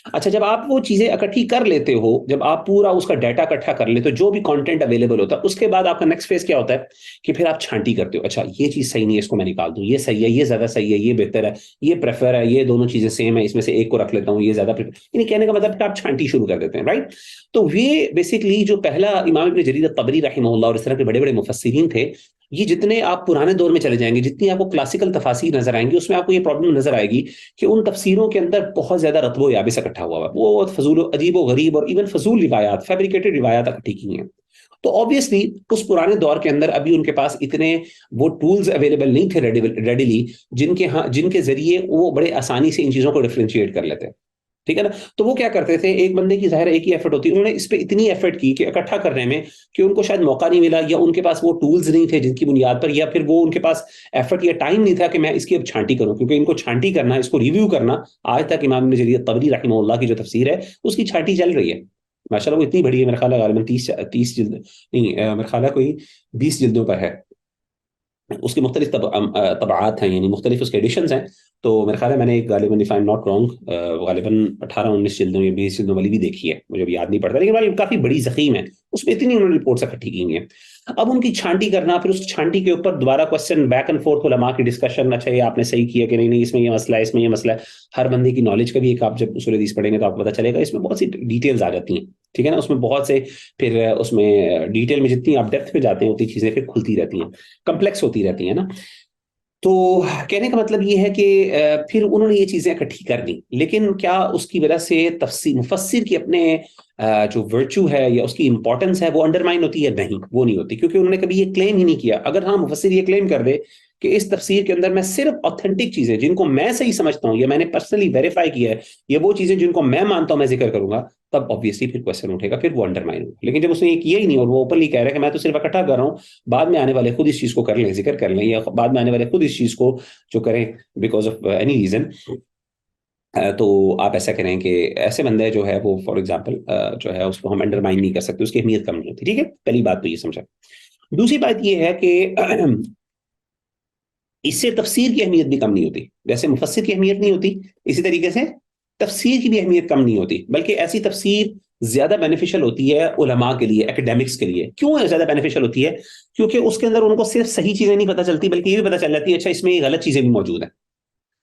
اچھا، جب آپ وہ چیزیں اکٹھی کر لیتے ہو، جب آپ پورا اس کا ڈیٹا اکٹھا کر لیتے ہو، جو بھی کانٹینٹ اویلیبل ہوتا ہے، اس کے بعد آپ کا نیکسٹ فیز کیا ہوتا ہے کہ پھر آپ چھانٹی کرتے ہو. اچھا یہ چیز صحیح نہیں ہے، اس کو میں نکال دوں، یہ صحیح ہے، یہ زیادہ صحیح ہے، یہ بہتر ہے، یہ پریفر ہے، یہ دونوں چیزیں سیم ہے، اس میں سے ایک کو رکھ لیتا ہوں، یہ زیادہ یعنی کہنے کا مطلب کہ آپ چھانٹی شروع کر دیتے ہیں، رائٹ. تو یہ بیسکلی جو پہلا امام ابن جریر طبری رحمہ اللہ اور اس طرح کے بڑے بڑے مفسرین تھے، یہ جتنے آپ پرانے دور میں چلے جائیں گے، جتنی آپ کو کلاسیکل تفاسیر نظر آئیں گی، اس میں آپ کو یہ پرابلم نظر آئے گی کہ ان تفسیروں کے اندر بہت زیادہ رتب و یابس اکٹھا ہوا ہے، وہ فضول و عجیب و غریب اور ایون فضول روایات، فیبریکیٹڈ روایات اکٹھی کی ہیں. تو obviously اس پرانے دور کے اندر ابھی ان کے پاس اتنے وہ ٹولز اویلیبل نہیں تھے ریڈیلی، جن کے ذریعے وہ بڑے آسانی سے ان چیزوں کو ڈفرینشیٹ کر لیتے. ٹھیک ہے نا؟ تو وہ کیا کرتے تھے، ایک بندے کی ظاہر ایک ہی ایفرٹ ہوتی ہے، انہوں نے اس پہ اتنی ایفرٹ کی کہ اکٹھا کرنے میں، کہ ان کو شاید موقع نہیں ملا، یا ان کے پاس وہ ٹولز نہیں تھے جن کی بنیاد پر، یا پھر وہ ان کے پاس ایفرٹ یا ٹائم نہیں تھا کہ میں اس کی اب چھانٹی کروں، کیونکہ ان کو چھانٹی کرنا، اس کو ریویو کرنا، آج تک امام ابن جریر طبری رحمہ اللہ کی جو تفسیر ہے اس کی چھانٹی چل رہی ہے. ماشاءاللہ وہ اتنی بڑی ہے، میرے خیال ہے غالباً 30 جلد نہیں، میرے خیال ہے کوئی 20 جلدوں پر ہے. اس کی مختلف طبعات ہیں، یعنی مختلف اس کے ایڈیشنز ہیں. تو میرے خیال ہے میں نے ایک غالباً if I'm not wrong غالباً 18-19 جلدوں یا 20 جلدوں والی بھی دیکھی ہے، مجھے اب یاد نہیں پڑتا، لیکن کافی بڑی ضخیم ہے. اس میں اتنی انہوں نے رپورٹس اکٹھی کی ہیں. اب ان کی چھانٹی کرنا, پھر اس چھانٹی کے اوپر دوبارہ کوشچن بیک اینڈ فورتھ علماء کی ڈسکشن, اچھا یہ آپ نے صحیح کیا کہ نہیں, اس میں یہ مسئلہ ہے, اس میں یہ مسئلہ ہے. ہر بندے کی نالج کا بھی ایک, آپ جب اصول حدیث پڑھیں گے تو آپ کو پتہ چلے گا اس میں بہت سی ڈیٹیلز آ جاتی ہیں, ٹھیک ہے نا. اس میں بہت سے پھر اس میں ڈیٹیل میں جتنی آپ ڈیپتھ پہ جاتے ہیں اتنی چیزیں پھر کھلتی رہتی ہیں, کمپلیکس ہوتی رہتی ہیں نا. تو کہنے کا مطلب یہ ہے کہ پھر انہوں نے یہ چیزیں اکٹھی کر دی, لیکن کیا اس کی وجہ سے تفسیر مفسر کی اپنے جو ورچو ہے یا اس کی امپورٹنس ہے وہ انڈرمائن ہوتی ہے؟ نہیں, وہ نہیں ہوتی, کیونکہ انہوں نے کبھی یہ کلیم ہی نہیں کیا. اگر ہاں مفسر یہ کلیم کر دے کہ اس تفسیر کے اندر میں صرف آتھینٹک چیزیں جن کو میں صحیح سمجھتا ہوں یا میں نے پرسنلی ویریفائی کیا ہے, یہ وہ چیزیں جن کو میں مانتا ہوں میں ذکر کروں گا, تب obviously پھر کوشچن اٹھے گا, پھر وہ انڈرمائن ہوگا. لیکن جب اس نے یہ کیا ہی نہیں اور وہ اوپنلی کہہ رہا ہے کہ میں تو صرف اکٹھا کر رہا ہوں, بعد میں آنے والے خود اس چیز کو کر لیں, ذکر کر لیں, یا بعد میں آنے والے خود اس چیز کو جو کریں بیکاز آف اینی ریزن, تو آپ ایسا کریں کہ ایسے بندے جو ہے وہ فار ایگزامپل جو ہے اس کو ہم انڈرمائن نہیں کر سکتے, اس کی اہمیت کم نہیں ہوتی. ٹھیک ہے, پہلی بات تو یہ سمجھا. دوسری بات یہ ہے کہ اس سے تفسیر کی اہمیت بھی کم نہیں ہوتی. جیسے مفسر کی اہمیت نہیں ہوتی, اسی طریقے سے تفسیر کی بھی اہمیت کم نہیں ہوتی, بلکہ ایسی تفسیر زیادہ بینیفیشل ہوتی ہے علماء کے لیے, ایکڈیمکس کے لیے. کیوں ہے زیادہ بینیفیشل ہوتی ہے؟ کیونکہ اس کے اندر ان کو صرف صحیح چیزیں نہیں پتہ چلتی, بلکہ یہ بھی پتہ چل جاتی ہے اچھا اس میں یہ غلط چیزیں بھی موجود ہیں.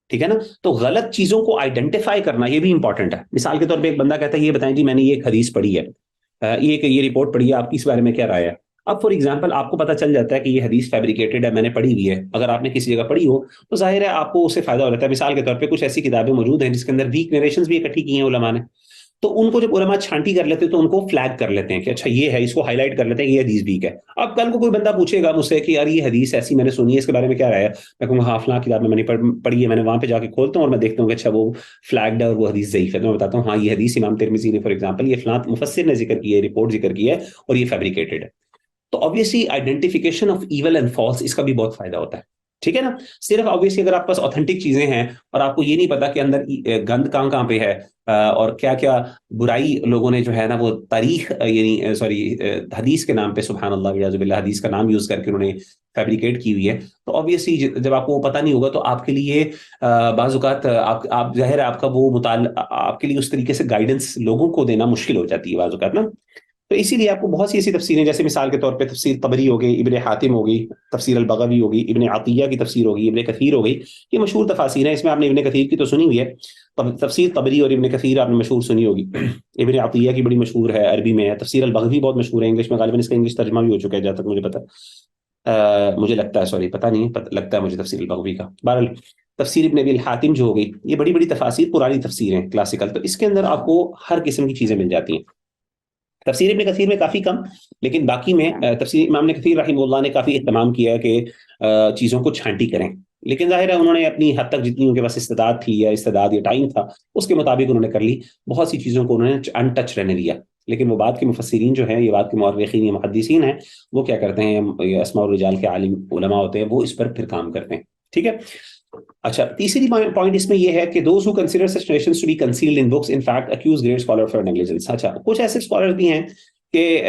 ٹھیک ہے نا. تو غلط چیزوں کو آئیڈینٹیفائی کرنا یہ بھی امپورٹنٹ ہے. مثال کے طور پہ ایک بندہ کہتا ہے یہ بتائیں جی میں نے یہ ایک حدیث پڑھی ہے, یہ رپورٹ پڑھی ہے, آپ کی اس بارے میں کیا رائے ہے؟ اب فار ایگزامپل آپ کو پتہ چل جاتا ہے کہ یہ حدیث فیبریکیٹڈ ہے, میں نے پڑھی ہوئی ہے. اگر آپ نے کسی جگہ پڑھی ہو تو ظاہر ہے آپ کو اس سے فائدہ ہو جاتا ہے. مثال کے طور پہ کچھ ایسی کتابیں موجود ہیں جس کے اندر ویک نریشنز بھی اکٹھی کی ہیں علماء نے, تو ان کو جب علماء چھانٹی کر لیتے ہیں تو ان کو فلیگ کر لیتے ہیں کہ اچھا یہ ہے, اس کو ہائی لائٹ کر لیتے ہیں کہ یہ حدیث ویک ہے. اب کل کو کوئی بندہ پوچھے گا مجھ سے کہ یار یہ حدیث ایسی میں نے سنی ہے, اس کے بارے میں کیا رائے ہے؟ میں کہوں گا ہاں فلاں کتاب میں نے پڑھی ہے, میں نے وہاں پہ جا کے کھولتا ہوں اور میں دیکھتا ہوں کہ اچھا وہ فلیگڈ ہے اور وہ حدیث ضعیف ہے. تو میں بتاتا ہوں ہاں یہ حدیث امام ترمذی نے فار ایگزامپل یہ فلاں مفسر نے ذکر کی ہے, رپورٹ ذکر کی ہے, اور یہ فیبریکیٹڈ ہے. تو obviously identification of evil and false اس کا بھی بہت فائدہ ہوتا ہے. ٹھیک ہے نا. صرف obviously اگر آپ پاس اوتھینٹک چیزیں ہیں اور آپ کو یہ نہیں پتا کہ اندر گند کہاں کہاں پہ ہے اور کیا کیا برائی لوگوں نے جو ہے نا وہ تاریخ یعنی سوری حدیث کے نام پہ سبحان اللہ وعیاذ باللہ حدیث کا نام یوز کر کے انہوں نے فیبریکیٹ کی ہوئی ہے, تو obviously جب آپ کو وہ پتہ نہیں ہوگا تو آپ کے لیے بعض اوقات آپ ظاہر ہے آپ کا وہ مطالعہ آپ کے لیے اس طریقے سے گائیڈنس لوگوں کو دینا مشکل ہو جاتی ہے بعض اوقات نا. تو اسی لیے آپ کو بہت سی ایسی تفسیریں, جیسے مثال کے طور پہ تفسیر طبری ہو گئی, ابن حاتم ہو گئی, تفسیر البغوی ہوگی, ابن عطیہ کی تفسیر ہوگی, ابن کثیر ہو گئی, یہ مشہور تفاسیر ہیں. اس میں آپ نے ابن کثیر کی تو سنی ہوئی ہے, تفسیر طبری اور ابن کثیر آپ نے مشہور سنی ہوگی. ابن عطیہ کی بڑی مشہور ہے, عربی میں ہے. تفسیر البغوی بہت مشہور ہے, انگلش میں غالباً اس کا انگلش ترجمہ بھی ہو چکا ہے جہاں تک مجھے پتا, مجھے لگتا ہے, سوری پتہ نہیں ہے, لگتا ہے مجھے تفسیر البغوی کا. بہرحال تفسیر ابن ابی الحاتم جو ہو گئی, یہ بڑی بڑی تفاسیر پرانی تفسیر ہیں کلاسیکل, تو اس کے اندر آپ کو ہر قسم کی چیزیں مل جاتی ہیں. تفسیر ابن کثیر میں کافی کم, لیکن باقی میں تفسیر امام ابن کثیر رحمہ اللہ نے کافی اہتمام کیا ہے کہ چیزوں کو چھانٹی کریں. لیکن ظاہر ہے انہوں نے اپنی حد تک جتنی ان کے پاس استعداد تھی یا استعداد یا ٹائم تھا اس کے مطابق انہوں نے کر لی. بہت سی چیزوں کو انہوں نے ان ٹچ رہنے دیا. لیکن وہ بعد کے مفسرین جو ہیں, یہ بعد کے مورخین یا محدثین ہیں, وہ کیا کرتے ہیں, یہ اسماء الرجال کے عالم علماء ہوتے ہیں, وہ اس پر پھر کام کرتے ہیں. ٹھیک ہے. اچھا, تیسری پوائنٹ اس میں یہ ہے کہ those who consider such narrations to be concealed in books in fact accuse great scholar for negligence. اچھا, کچھ ایسے اسکالر بھی ہیں کہ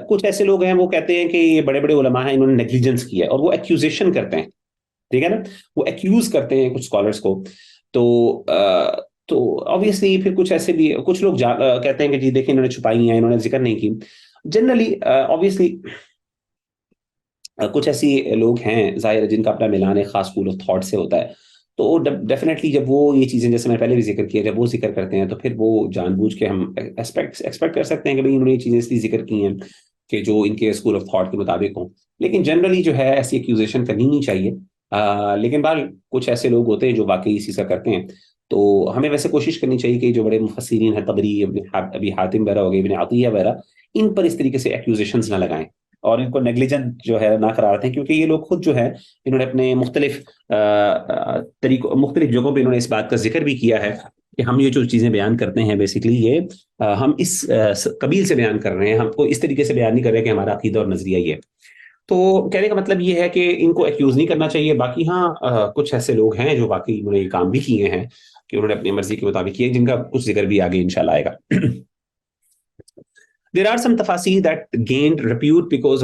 کچھ ایسے لوگ ہیں وہ کہتے ہیں کہ یہ بڑے بڑے علماء ہیں, انہوں نے نیگلیجنس کیا ہے, اور وہ ایکوزیشن کرتے ہیں. ٹھیک ہے نا, وہ ایکیوز کرتے ہیں کچھ اسکالرس کو. تو obviously پھر کچھ ایسے بھی کچھ لوگ کہتے ہیں کہ جی دیکھیں انہوں نے چھپائی ہیں, انہوں نے ذکر نہیں کی. جنرلی obviously کچھ ایسی لوگ ہیں ظاہر جن کا اپنا ملان ایک خاص اسکول آف تھاٹ سے ہوتا ہے, تو ڈیفینیٹلی جب وہ یہ چیزیں جیسے میں پہلے بھی ذکر کیا, جب وہ ذکر کرتے ہیں تو پھر وہ جان بوجھ کے ہم ایکسپیکٹ کر سکتے ہیں کہ بھئی انہوں نے یہ چیزیں اس لیے ذکر کی ہیں کہ جو ان کے اسکول آف تھاٹ کے مطابق ہوں. لیکن جنرلی جو ہے ایسی ایکیوزیشن کرنی نہیں چاہیے. لیکن بہرحال کچھ ایسے لوگ ہوتے ہیں جو واقعی اسی سے کرتے ہیں, تو ہمیں ویسے کوشش کرنی چاہیے کہ جو بڑے مفسرین ہیں, طبری, ابی حاتم وغیرہ ہو گئے, ابن عطیہ وغیرہ, ان پر اس طریقے سے ایکیوزیشنز نہ لگائیں اور ان کو نیگلیجنٹ جو ہے نہ قرار دیں, کیونکہ یہ لوگ خود جو ہے انہوں نے اپنے مختلف طریقوں مختلف جگہوں پہ انہوں نے اس بات کا ذکر بھی کیا ہے کہ ہم یہ جو چیزیں بیان کرتے ہیں بیسیکلی یہ ہم اس قبیل سے بیان کر رہے ہیں, ہم کو اس طریقے سے بیان نہیں کر رہے کہ ہمارا عقیدہ اور نظریہ یہ ہے. تو کہنے کا مطلب یہ ہے کہ ان کو ایکیوز نہیں کرنا چاہیے. باقی ہاں کچھ ایسے لوگ ہیں جو باقی انہوں نے یہ کام بھی کیے ہیں کہ انہوں نے اپنی مرضی کے مطابق کیے, جن کا کچھ ذکر بھی آگے انشاءاللہ آئے گا. There are some tafasir that gained reputation because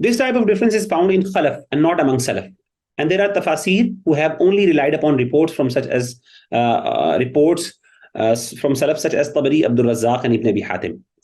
This type of difference is found in Khalaf and not among Salaf. And there are tafasir who have only relied upon reports from such as reports from Salaf such as Tabari, Abdul Razzaq and Ibn Abi Hatim.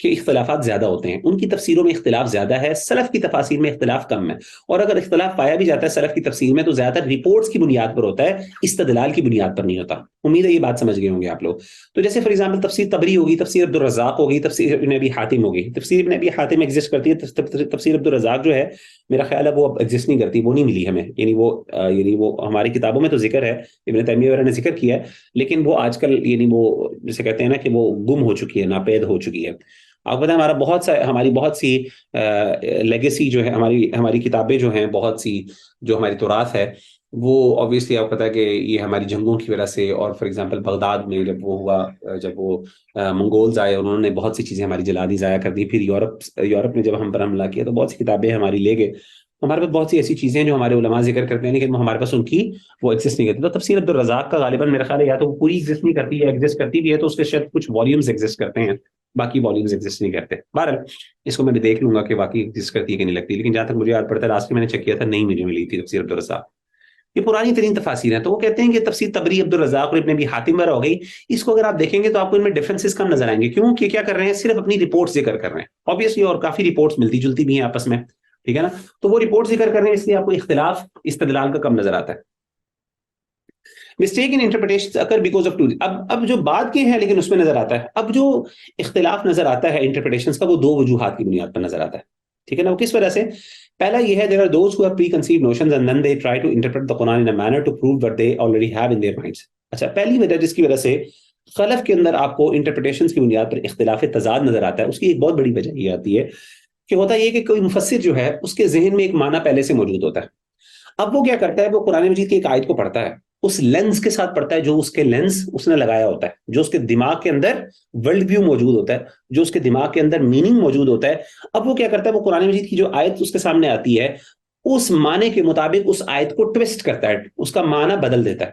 کہ اختلافات زیادہ ہوتے ہیں، ان کی تفسیروں میں اختلاف زیادہ ہے، سلف کی تفاسیر میں اختلاف کم ہے، اور اگر اختلاف پایا بھی جاتا ہے سلف کی تفسیر میں تو زیادہ تر رپورٹس کی بنیاد پر ہوتا ہے، استدلال کی بنیاد پر نہیں ہوتا۔ امید ہے یہ بات سمجھ گئے ہوں گے آپ لوگ۔ تو جیسے فار ایگزامپل تفسیر طبری ہوگی، تفسیر عبدالرزاق ہوگی، تفسیر ابن ابی حاتم ہوگی۔ تفسیر ابن ابی حاتم ایگزسٹ کرتی ہے، تفسیر عبدالرزاق جو ہے میرا خیال ہے وہ اب ایگزسٹ نہیں کرتی، وہ نہیں ملی ہمیں، یعنی وہ ہماری کتابوں میں تو ذکر ہے، ابن تیمیہ وغیرہ نے ذکر کیا ہے، لیکن وہ آج کل یعنی وہ جسے کہتے ہیں نا کہ وہ گم ہو چکی ہے، ناپید ہو چکی ہے۔ آپ پتہ ہے ہماری بہت سی لیگیسی جو ہے، ہماری کتابیں جو ہیں، بہت سی جو ہماری تراث ہے، وہ obviously آپ کو پتا ہے کہ یہ ہماری جنگوں کی وجہ سے، اور فار ایگزامپل بغداد میں جب وہ ہوا، جب وہ منگولز آئے انہوں نے بہت سی چیزیں ہماری جلا دی، ضائع کر دی، پھر یورپ نے جب ہم پر حملہ کیا تو بہت سی کتابیں ہماری لے گئے۔ ہمارے پاس بہت سی ایسی چیزیں جو ہمارے علماء ذکر کرتے ہیں لیکن ہمارے پاس ان کی وہ ایگزسٹ نہیں کرتی۔ تو تفسیر عبدالرزاق کا غالباً میرا خیال ہے یا تو وہ پوری ایگزسٹ نہیں کرتی یا ایگزسٹ کرتی بھی ہے تو اس کے شاید کچھ والیومز ایگزسٹ کرتے ہیں، باقی والیومز ایگزسٹ نہیں کرتے۔ بہرحال اس کو میں دیکھ لوں گا کہ واقعی ایگزسٹ کرتی ہے کہ نہیں لگتی، لیکن جہاں تک مجھے یاد پڑتا ہے لاسٹ میں نے چیک کیا تھا، نہیں مجھے ملی تھی تفسیر عبدالرزاق۔ یہ پرانی ترین تفاسیر ہیں، تو وہ کہتے ہیں کہ تفسیر طبری، عبدالرزاق اور ابن ابی حاتم وغیرہ ہو گئی، اس کو اگر آپ دیکھیں گے تو آپ کو ان میں ڈفرینسز کم نظر آئیں گے۔ کیوں کہ کیا کر رہے ہیں، صرف اپنی رپورٹ ذکر کر رہے ہیں obviously، اور کافی رپورٹس ملتی جلتی بھی ہیں آپس میں، ٹھیک ہے نا، تو وہ رپورٹ ذکر کر رہے ہیں، اس لیے آپ کو اختلاف استدلال کا کم نظر آتا ہے۔ Mistake in interpretation occur because of two, اب جو بعد کے ہیں لیکن اس میں نظر آتا ہے، اب جو اختلاف نظر آتا ہے انٹرپریٹیشنز کا وہ دو وجوہات کی بنیاد پر نظر آتا ہے، ٹھیک ہے نا۔ وہ کس وجہ سے؟ پہلا یہ ہے there are those who have preconceived notions and then they try to interpret the Quran in a manner to prove what they already have in their minds۔ اچھا، پہلی وجہ جس کی وجہ سے خلف کے اندر آپ کو انٹرپریٹیشنز کی بنیاد پر اختلاف تضاد نظر آتا ہے، اس کی ایک بہت بڑی وجہ یہ آتی ہے کہ ہوتا یہ کہ کوئی مفسر جو ہے اس کے ذہن میں ایک معنی پہلے سے موجود ہوتا ہے۔ اب وہ کیا کرتا ہے، وہ قرآن مجید کی ایک آیت کو پڑھتا ہے، اس لینز کے ساتھ پڑھتا ہے جو اس کے لینز اس نے لگایا ہوتا ہے، جو اس کے دماغ کے اندر ورلڈ ویو موجود ہوتا ہے، جو اس کے دماغ کے اندر میننگ موجود ہوتا ہے۔ اب وہ کیا کرتا ہے، وہ قرآن مجید کی جو آیت اس کے سامنے آتی ہے اس معنی کے مطابق اس آیت کو ٹویسٹ کرتا ہے، اس کا معنی بدل دیتا ہے۔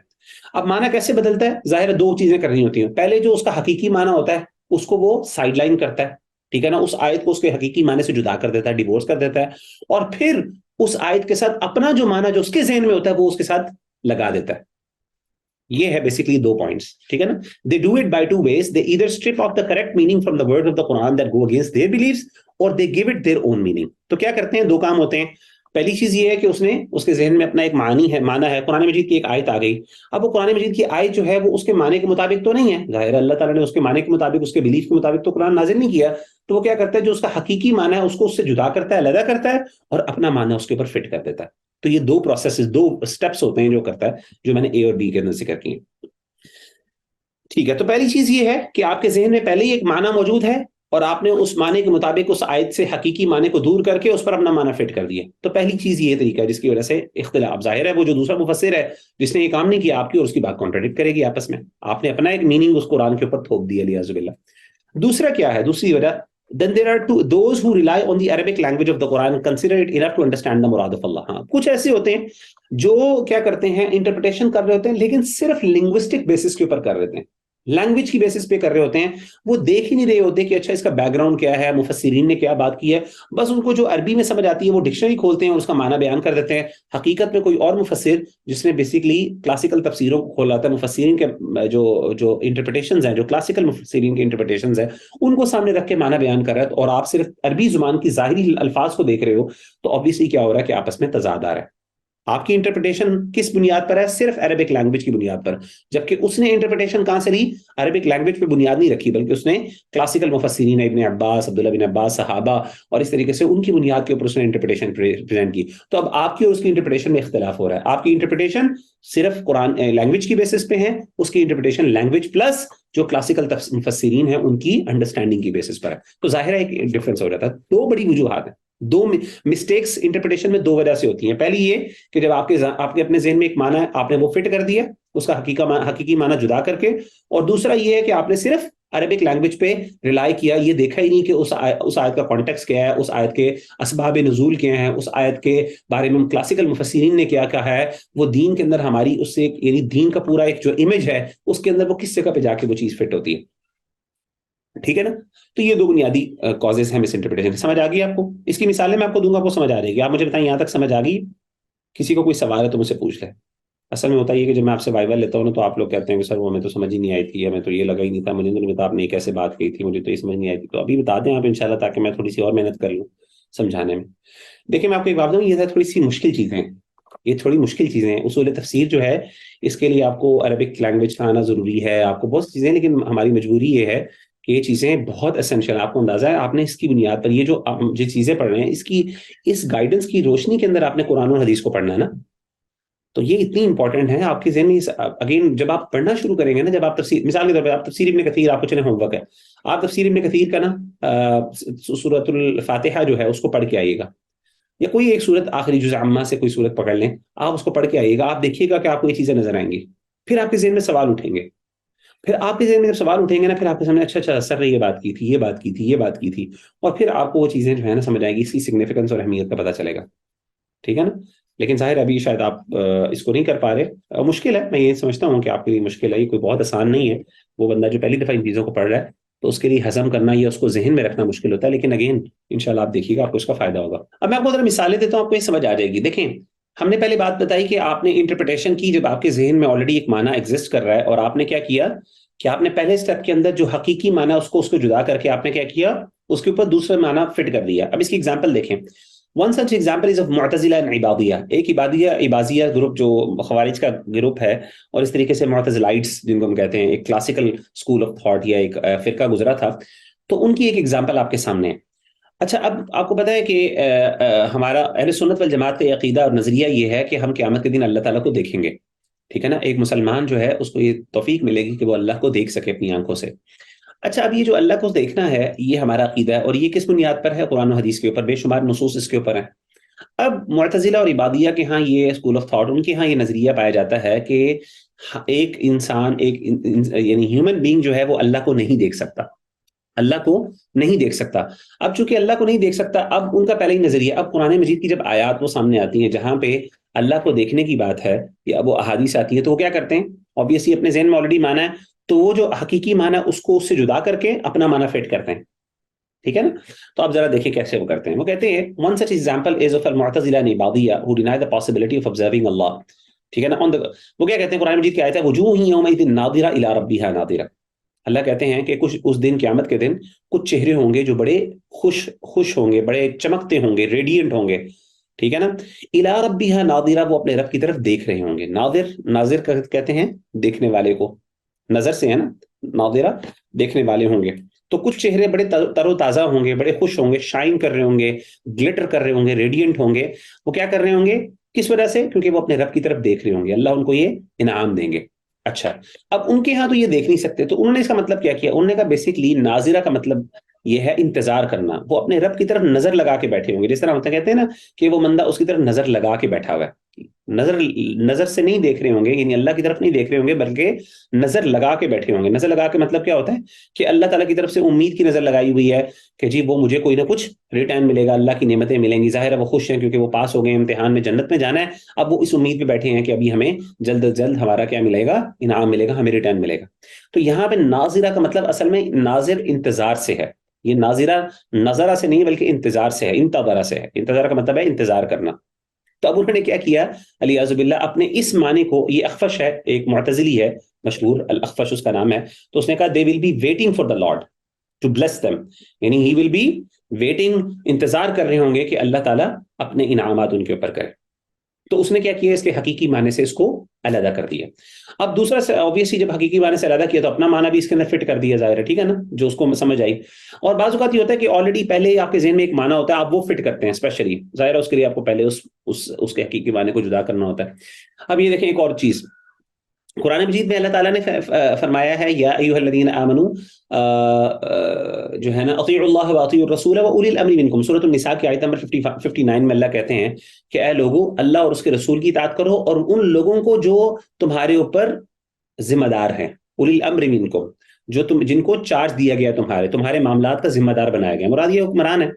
اب معنی کیسے بدلتا ہے؟ ظاہر ہے دو چیزیں کرنی ہوتی ہیں، پہلے جو اس کا حقیقی معنی ہوتا ہے اس کو وہ سائڈ لائن کرتا ہے، ٹھیک ہے نا، اس آیت کو اس کے حقیقی معنی سے جدا کر دیتا ہے، ڈیورس کر دیتا ہے، اور پھر اس آیت کے ساتھ اپنا جو معنی جو اس کے ذہن میں ہوتا ہے وہ اس کے ساتھ لگا دیتا ہے۔ یہ ہے بیسیکلی دو پوائنٹس، ٹھیک ہے نا۔ they do it by two ways، they either strip off the correct meaning from the words of the Quran that go against their beliefs or they give it their own meaning۔ تو کیا کرتے ہیں، دو کام ہوتے ہیں۔ پہلی چیز یہ ہے کہ اس کے ذہن میں اپنا ایک معنی ہے، قرآن مجید کی ایک آیت آ گئی، اب وہ قرآن مجید کی آیت جو ہے وہ اس کے معنی کے مطابق تو نہیں ہے، ظاہر اللہ تعالیٰ نے اس کے معنی کے مطابق، اس کے بلیف کے مطابق تو قرآن نازل نہیں کیا، تو وہ کیا کرتا ہے، جو اس کا حقیقی معنی ہے اس کو اس سے جدا کرتا ہے، علیحدہ کرتا ہے، اور اپنا معنی اس کے اوپر فٹ کر دیتا ہے۔ تو یہ دو پروسیسز، دو سٹیپس ہوتے ہیں جو کرتا ہے، جو میں نے اے اور بی کے اندر ذکر کیے، ٹھیک ہے۔ تو پہلی چیز یہ ہے کہ آپ کے ذہن میں پہلے ہی ایک معنی موجود ہے اور آپ نے اس معنی کے مطابق اس آیت سے حقیقی معنی کو دور کر کے اس پر اپنا معنی فٹ کر دیا۔ تو پہلی چیز یہ طریقہ ہے جس کی وجہ سے اختلاف ظاہر ہے، وہ جو دوسرا مفسر ہے جس نے یہ کام نہیں کیا آپ کی اور اس کی بات کانٹراڈکٹ کرے گی آپس میں، آپ نے اپنا ایک میننگ اس قرآن کے اوپر تھوپ دیا، لیاذ باللہ۔ دوسرا کیا ہے، دوسری وجہ then there are those who rely on the Arabic language of the Quran consider it enough to understand the murad of Allah۔ ہاں، کچھ ایسے ہوتے ہیں جو کیا کرتے ہیں، انٹرپریٹیشن کر رہے ہوتے ہیں لیکن صرف لنگوسٹک بیسس کے اوپر کر رہے ہیں، لینگویج کی بیسس پہ کر رہے ہوتے ہیں، وہ دیکھ ہی نہیں رہے ہوتے کہ اچھا اس کا بیک گراؤنڈ کیا ہے، مفسرین نے کیا بات کی ہے، بس ان کو جو عربی میں سمجھ آتی ہے وہ ڈکشنری کھولتے ہیں اور اس کا معنی بیان کر دیتے ہیں۔ حقیقت میں کوئی اور مفسر جس نے بیسیکلی کلاسیکل تفسیروں کو کھولا تھا، مفسرین کے جو انٹرپریٹیشنز ہیں، جو کلاسیکل مفسرین کے انٹرپریٹیشنز ہیں، ان کو سامنے رکھ کے معنی بیان کر رہا ہے، اور آپ صرف عربی زبان کی ظاہری الفاظ کو دیکھ رہے ہو، تو obviously کیا ہو رہا ہے کہ آپس میں تضاد آ رہا ہے۔ آپ کی انٹرپریٹیشن کس بنیاد پر ہے؟ صرف عربک لینگویج کی بنیاد پر، جبکہ اس نے انٹرپریٹیشن کہاں سے لی؟ عربک لینگویج پہ بنیاد نہیں رکھی، بلکہ اس نے کلاسیکل مفسرین ابن عباس، عبداللہ بن عباس، صحابہ اور اس طریقے سے ان کی بنیاد کے اوپر اس نے انٹرپریٹیشن پریزنٹ کی۔ تو اب آپ کی اور اس کی انٹرپریٹیشن میں اختلاف ہو رہا ہے۔ آپ کی انٹرپریٹیشن صرف قرآن لینگویج کی بیسس پہ ہے، اس کی انٹرپریٹیشن لینگویج پلس جو کلاسیکل مفسرین ہیں ان کی انڈرسٹینڈنگ کی بیسس پر ہے، تو ظاہر ہے ایک ڈفرینس ہو جاتا ہے۔ دو بڑی وجوہات ہیں، دو مسٹیکس انٹرپریٹیشن میں دو وجہ سے ہوتی ہیں۔ پہلی یہ کہ جب آپ کے اپنے ذہن میں ایک معنی ہے، آپ نے وہ فٹ کر دیا اس کا حقیقی معنی جدا کر کے، اور دوسرا یہ ہے کہ آپ نے صرف عربک لینگویج پہ ریلائی کیا، یہ دیکھا ہی نہیں کہ اس آیت کا کانٹیکسٹ کیا ہے، اس آیت کے اسباب نزول کیا ہیں، اس آیت کے بارے میں کلاسیکل مفسرین نے کیا کہا ہے، وہ دین کے اندر ہماری اس سے یعنی دین کا پورا ایک جو امیج ہے اس کے اندر وہ کس جگہ پہ جا کے وہ چیز فٹ ہوتی ہے، ٹھیک ہے نا۔ تو یہ دو بنیادی کازز ہیں مس انٹرپریٹیشن۔ سمجھ آ گئی آپ کو؟ اس کی مثالیں میں آپ کو دوں گا، آپ کو سمجھ آ جائے گی۔ آپ مجھے بتائیں یہاں تک سمجھ آ گئی؟ کسی کو کوئی سوال ہے تو مجھ سے پوچھ لیں، اصل میں ہوتا ہے کہ جب میں آپ سے وائوا لیتا ہوں نا تو آپ لوگ کہتے ہیں کہ سر وہ ہمیں تو سمجھ ہی نہیں آئی تھی، ہمیں تو یہ لگا ہی نہیں تھا، مجھے نہیں پتا آپ نے کیسے بات کی تھی، مجھے تو یہ سمجھ نہیں آئی تھی. تو ابھی بتا دیں آپ انشاءاللہ، تاکہ میں تھوڑی سی اور محنت کر لوں سمجھانے میں. دیکھیں میں آپ کو ایک بات بتاؤں، یہ تھوڑی سی مشکل چیزیں ہیں، یہ تھوڑی مشکل چیزیں ہیں. اصول تفسیر جو ہے اس کے لیے آپ کو عربک لینگویج کا آنا ضروری ہے، آپ کو بہت سی چیزیں، لیکن ہماری مجبوری یہ ہے کہ یہ چیزیں بہت اسینشیل. آپ کو اندازہ ہے آپ نے اس کی بنیاد پر یہ جو چیزیں پڑھ رہے ہیں، اس گائیڈنس کی روشنی کے اندر آپ نے قرآن اور حدیث کو پڑھنا ہے نا. تو یہ اتنی امپورٹنٹ ہے آپ کے ذہن میں. اگین جب آپ پڑھنا شروع کریں گے نا، جب آپ تفسیر، مثال کے طور پہ آپ تفسیر ابن کثیر، آپ کو چلے ہوم ورک ہے، آپ تفسیر ابن کثیر کا نا سورۃ الفاتحہ جو ہے اس کو پڑھ کے آئیے گا، یا کوئی ایک سورت آخری جزء عامہ سے کوئی سورت پکڑ لیں، آپ اس کو پڑھ کے آئیے گا، آپ دیکھیے گا کہ آپ کو یہ چیزیں نظر آئیں گی. پھر آپ کے ذہن میں سوال اٹھیں گے، پھر آپ کے ذہن میں جب سوال اٹھیں گے نا، پھر آپ کے سامنے اچھا سر نے یہ بات کی تھی، یہ بات کی تھی، یہ بات کی تھی، اور پھر آپ کو وہ چیزیں جو ہے نا سمجھ آئے گی، اس کی سگنیفیکنس اور اہمیت کا پتہ چلے گا. ٹھیک ہے نا. لیکن ظاہر ابھی شاید آپ اس کو نہیں کر پا رہے. مشکل ہے، میں یہ سمجھتا ہوں کہ آپ کے لیے مشکل ہے، یہ کوئی بہت آسان نہیں ہے. وہ بندہ جو پہلی دفعہ ان چیزوں کو پڑھ رہا ہے تو اس کے لیے ہضم کرنا یا اس کو ذہن میں رکھنا مشکل ہوتا ہے، لیکن اگین انشاءاللہ آپ دیکھیے گا آپ کو اس کا فائدہ ہوگا. اب میں آپ کو ذرا مثالیں دیتا ہوں، آپ کو یہ سمجھ آ جائے گی. دیکھیں ہم نے پہلے بات بتائی کہ آپ نے انٹرپریٹیشن کی، جب آپ کے ذہن میں آلریڈی ایک معنی ایگزسٹ کر رہا ہے، اور آپ نے کیا کیا کہ آپ نے پہلے اسٹیپ کے اندر جو حقیقی معنی اس کو جدا کر کے آپ نے کیا کیا، اس کے اوپر دوسرا معنی فٹ کر دیا. اب اس کی ایگزامپل دیکھیں. One such example is of معتزلہ اینڈ عبادیہ. ایک عبادیہ گروپ جو خوارج کا گروپ ہے، اور اس طریقے سے معتزلائٹس جن کو ہم کہتے ہیں، ایک کلاسیکل اسکول آف تھاٹ یا ایک فرقہ گزرا تھا. تو ان کی ایک ایگزامپل آپ کے سامنے ہے. اچھا اب آپ کو پتا ہے کہ ہمارا اہل سنت والجماعت کا عقیدہ اور نظریہ یہ ہے کہ ہم قیامت کے دن اللہ تعالیٰ کو دیکھیں گے. ٹھیک ہے نا. ایک مسلمان جو ہے اس کو یہ توفیق ملے گی کہ وہ اللہ کو دیکھ سکے اپنی آنکھوں سے. اچھا اب یہ جو اللہ کو دیکھنا ہے یہ ہمارا عقیدہ ہے، اور یہ کس بنیاد پر ہے؟ قرآن و حدیث کے اوپر. بے شمار نصوص اس کے اوپر ہیں. اب معتزلہ اور عبادیہ کے ہاں یہ اسکول آف تھاٹ، ان کے ہاں یہ نظریہ پایا جاتا ہے کہ ایک انسان، یعنی ہیومن بینگ جو ہے وہ اللہ کو نہیں دیکھ سکتا، اللہ کو نہیں دیکھ سکتا. اب چونکہ اللہ کو نہیں دیکھ سکتا، اب ان کا پہلے ہی نظریہ، اب قرآن مجید کی جب آیات وہ سامنے آتی ہیں جہاں پہ اللہ کو دیکھنے کی بات ہے یا وہ احادیث آتی ہے، تو وہ کیا کرتے ہیں؟ obviously اپنے ذہن میں آلریڈی مانا ہے، تو وہ جو حقیقی مانا اس کو اس سے جدا کر کے اپنا مانا فٹ کرتے ہیں. ٹھیک ہے نا. تو آپ ذرا دیکھیں کیسے وہ کرتے ہیں. وہ کہتے ہیں one such example is of المعتزلہ and عبادیہ who deny the possibility of observing Allah. ٹھیک ہے نا. وہ کیا کہتے ہیں؟ قرآن مجید کی آیت ہے وجوہ یومئذ ناظرہ الی ربہا ناظرہ. اللہ کہتے ہیں کہ کچھ اس دن، قیامت کے دن، کچھ چہرے ہوں گے جو بڑے خوش ہوں گے، بڑے چمکتے ہوں گے، ریڈینٹ ہوں گے. ٹھیک ہے نا. الی ربہا ناظرہ، وہ اپنے رب کی طرف دیکھ رہے ہوں گے. ناظر کہتے ہیں دیکھنے والے کو، نظر سے ہے نا. ناظرہ دیکھنے والے ہوں گے. تو کچھ چہرے بڑے تر و تازہ ہوں گے، بڑے خوش ہوں گے، شائن کر رہے ہوں گے، گلٹر کر رہے ہوں گے، ریڈینٹ ہوں گے. وہ کیا کر رہے ہوں گے؟ کس وجہ سے؟ کیونکہ وہ اپنے رب کی طرف دیکھ رہے ہوں گے، اللہ ان کو یہ انعام دیں گے. اچھا اب ان کے ہاں تو یہ دیکھ نہیں سکتے، تو انہوں نے اس کا مطلب کیا کیا؟ انہوں نے کہا بیسکلی ناظرہ کا مطلب یہ ہے انتظار کرنا. وہ اپنے رب کی طرف نظر لگا کے بیٹھے ہوں گے، جس طرح مطلب کہتے ہیں نا کہ وہ بندہ اس کی طرف نظر لگا کے بیٹھا ہوا ہے. نظر سے نہیں دیکھ رہے ہوں گے، یعنی اللہ کی طرف نہیں دیکھ رہے ہوں گے، بلکہ نظر لگا کے بیٹھے ہوں گے. نظر لگا کے مطلب کیا ہوتا ہے کہ اللہ تعالیٰ کی طرف سے امید کی نظر لگائی ہوئی ہے کہ جی وہ مجھے کوئی نہ کچھ ریٹرن ملے گا، اللہ کی نعمتیں ملیں گی. ظاہر ہے وہ خوش ہیں کیونکہ وہ پاس ہو گئے امتحان میں، جنت میں جانا ہے. اب وہ اس امید پہ بیٹھے ہیں کہ ابھی ہمیں جلد از جلد ہمارا کیا ملے گا؟ انعام ملے گا، ہمیں ریٹرن ملے گا. تو یہاں پہ ناظرہ کا مطلب اصل میں ناظر انتظار سے ہے. یہ ناظرہ نظرہ سے نہیں بلکہ انتظار سے ہے، انتظارہ سے ہے. انتظار کا مطلب ہے انتظار کرنا. تو اب انہوں نے کیا کیا علیاذ باللہ اپنے اس معنی کو، یہ اخفش ہے، ایک معتزلی ہے مشہور، الاخفش اس کا نام ہے. تو اس نے کہا they will be waiting for the Lord to bless them، یعنی he will be waiting، انتظار کر رہے ہوں گے کہ اللہ تعالیٰ اپنے انعامات ان کے اوپر کرے. تو اس نے کیا کیا؟ اس کے حقیقی معنی سے اس کو علیحدہ کر دیا. اب دوسرا obviously جب حقیقی معنی سے علیحدہ کیا تو اپنا معنی بھی اس کے اندر فٹ کر دیا، ظاہر ہے. ٹھیک ہے نا، جو اس کو سمجھ آئی. اور بعض اوقات یہ ہوتا ہے کہ آلریڈی پہلے ہی آپ کے ذہن میں ایک معنی ہوتا ہے، آپ وہ فٹ کرتے ہیں اسپیشلی، ظاہر ہے اس کے لیے آپ کو پہلے اس کے حقیقی معنی کو جدا کرنا ہوتا ہے. اب یہ دیکھیں ایک اور چیز قرآن مجید میں اللہ تعالیٰ نے فرمایا ہے یا ایھا الذین آمنوا، جو ہے نا اطیعوا اللہ واطیعوا الرسول واولی الامر منکم. سورۃ النساء کی آیت نمبر 59 میں اللہ کہتے ہیں کہ اے لوگوں، اللہ اور اس کے رسول کی اطاعت کرو، اور ان لوگوں کو جو تمہارے اوپر ذمہ دار ہیں، اولی الامر منکم، جن کو چارج دیا گیا، تمہارے معاملات کا ذمہ دار بنایا گیا. مراد یہ حکمران ہے.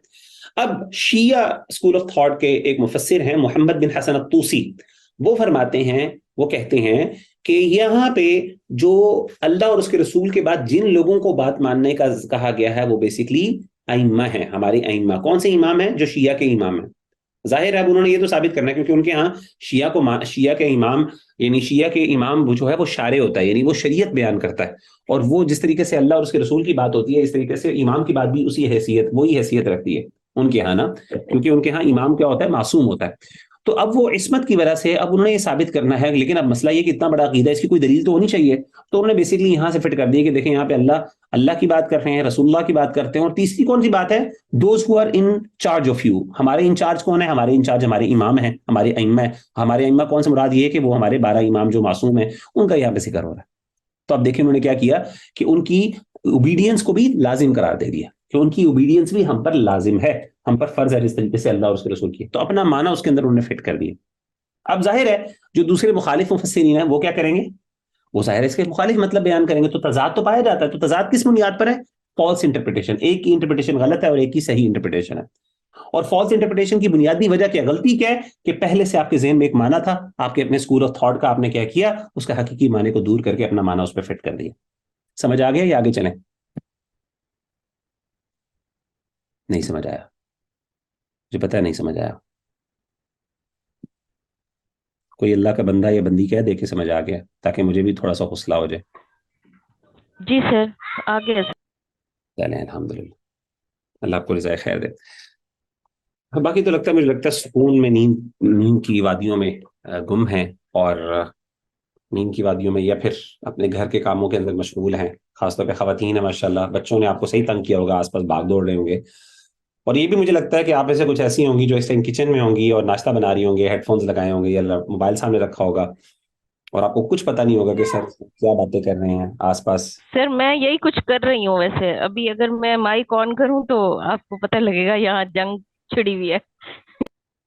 اب شیعہ اسکول آف تھاٹ کے ایک مفسر ہیں محمد بن حسن الطوسی، وہ فرماتے ہیں، وہ کہتے ہیں کہ یہاں پہ جو اللہ اور اس کے رسول کے بعد جن لوگوں کو بات ماننے کا کہا گیا ہے وہ بیسکلی ائمہ ہیں، ہمارے ائمہ. کون سے امام ہیں؟ جو شیعہ کے امام ہیں. ظاہر ہے اب انہوں نے یہ تو ثابت کرنا ہے کیونکہ ان کے ہاں شیعہ کے امام، یعنی شیعہ کے امام جو ہے وہ شارع ہوتا ہے، یعنی وہ شریعت بیان کرتا ہے، اور وہ جس طریقے سے اللہ اور اس کے رسول کی بات ہوتی ہے اس طریقے سے امام کی بات بھی اسی حیثیت، وہی حیثیت رکھتی ہے ان کے ہاں نا، کیونکہ ان کے ہاں امام کیا ہوتا ہے؟ معصوم ہوتا ہے۔ تو اب وہ عصمت کی وجہ سے اب انہوں نے یہ ثابت کرنا ہے، لیکن اب مسئلہ یہ کہ اتنا بڑا عقیدہ، اس کی کوئی دلیل تو ہونی چاہیے، تو انہوں نے بیسکلی یہاں سے فٹ کر دیا کہ دیکھیں یہاں پہ اللہ کی بات کر رہے ہیں، رسول اللہ کی بات کرتے ہیں، اور تیسری کون سی بات ہے؟ Those who are in charge of you, ہمارے انچارج کون ہے؟ ہمارے انچارج ہمارے امام ہیں، ہمارے ائمہ ہیں۔ ہمارے ائمہ کون سے مراد؟ یہ کہ وہ ہمارے 12 امام جو معصوم ہیں ان کا یہاں پہ ذکر ہو رہا ہے۔ تو اب دیکھیں انہوں نے کیا کیا کہ ان کی اوبیڈینس کو بھی لازم قرار دے دیا کہ ان کی اوبیڈینس بھی ہم پر لازم ہے، ہم پر فرض ہے اس طریقے سے اللہ اور اس کے رسول کی، تو اپنا معنی اس کے اندر انہوں نے فٹ کر دیا۔ اب ظاہر ہے جو دوسرے مخالف مفسرین ہیں وہ کیا کریں گے؟ وہ ظاہر ہے اس کے مخالف مطلب بیان کریں گے، تو تضاد تو پایا جاتا ہے۔ تو تضاد کس بنیاد پر ہے؟ فالس انٹرپریٹیشن، ایک کی انٹرپریٹیشن غلط ہے اور ایک کی صحیح انٹرپریٹیشن ہے۔ اور فالس انٹرپریٹیشن کی بنیادی وجہ کیا، غلطی کیا ہے کہ پہلے سے آپ کے ذہن میں ایک معنی تھا، آپ کے اپنے اسکول آف تھاٹ کا آپ نے کیا کیا، اس کا حقیقی معنی کو دور کر کے اپنا معنی اس پہ فٹ کر دیا۔ سمجھ آ گیا یا آگے چلیں؟ نہیں سمجھ آیا؟ مجھے پتا ہے نہیں سمجھ آیا۔ کوئی اللہ کا بندہ یا بندی کہہ دے کہ سمجھ آ گیا، تاکہ مجھے بھی تھوڑا سا حوصلہ ہو جائے۔ جی سر آگے۔ چلیں الحمدللہ، اللہ آپ کو رضائے خیر دے۔ باقی تو لگتا ہے، مجھے لگتا ہے سکون میں نیند کی وادیوں میں گم ہیں، اور نیند کی وادیوں میں یا پھر اپنے گھر کے کاموں کے اندر مشغول ہیں، خاص طور پہ خواتین ہیں ماشاءاللہ، بچوں نے آپ کو صحیح تنگ کیا ہوگا، آس پاس بھاگ دوڑ رہے ہوں گے، اور یہ بھی مجھے لگتا ہے کہ آپ میں سے کچھ ایسی ہوں گی جو اس ٹائم کچن میں ہوں گی اور ناشتہ بنا رہی ہوں گے، ہیڈ فونز لگائے ہوں گے یا موبائل سامنے رکھا ہوگا، اور آپ کو کچھ پتہ نہیں ہوگا کہ سر کیا باتیں کر رہے ہیں آس پاس۔ سر میں یہی کچھ کر رہی ہوں ویسے، ابھی اگر میں مائک آن کروں تو آپ کو پتہ لگے گا یہاں جنگ چھڑی ہوئی ہے۔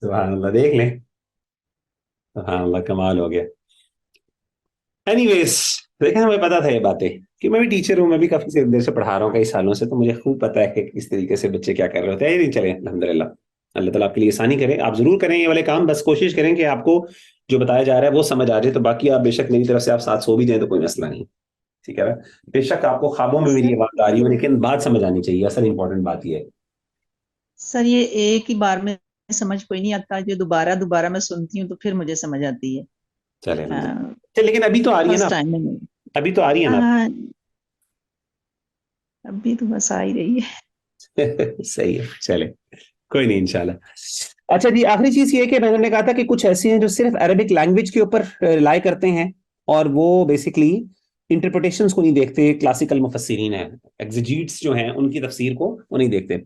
سبحان اللہ، دیکھ لیں، سبحان اللہ، کمال ہو گیا۔ اینی ویز، دیکھیں ہمیں پتا تھا یہ باتیں، کہ میں بھی ٹیچر ہوں، میں بھی کافی دیر سے پڑھا رہا ہوں کئی سالوں سے، تو مجھے خوب پتا ہے کہ کس طریقے سے بچے کیا کر رہے ہوتے ہیں۔ یہ نہیں چلیں الحمدللہ، اللہ تعالیٰ آپ کے لیے آسانی کرے، آپ ضرور کریں یہ والے کام، بس کوشش کریں کہ آپ کو جو بتایا جا رہا ہے وہ سمجھ آ جائے، تو باقی آپ بے شک میری طرف سے آپ ساتھ سو بھی جائیں تو کوئی مسئلہ نہیں، ٹھیک ہے؟ بے شک آپ کو خوابوں میں میری سر آواز آ رہی ہو، لیکن بات سمجھ آنی چاہیے، اصل امپورٹنٹ بات یہ ہے۔ سر یہ ایک ہی بار میں سمجھ کوئی نہیں آتا، جو دوبارہ دوبارہ میں سنتی ہوں تو پھر مجھے سمجھ آتی ہے۔ چلیں الحمدللہ، لیکن ابھی تو آ رہی ہے نا، فرسٹ ٹائم میں ابھی تو آ رہی ہے نا؟ ہاں، ابھی تو بس آ ہی رہی ہے۔ صحیح ہے، چلے کوئی نہیں انشاءاللہ۔ اچھا جی، آخری چیز یہ کہ میں نے کہا تھا کہ کچھ ایسے ہیں جو صرف عربک لینگویج کے اوپر رائے کرتے ہیں، اور وہ بیسکلی انٹرپریٹیشنز کو نہیں دیکھتے، کلاسیکل مفسرین ہیں، ایگزیجیٹس جو ہیں ان کی تفسیر کو وہ نہیں دیکھتے۔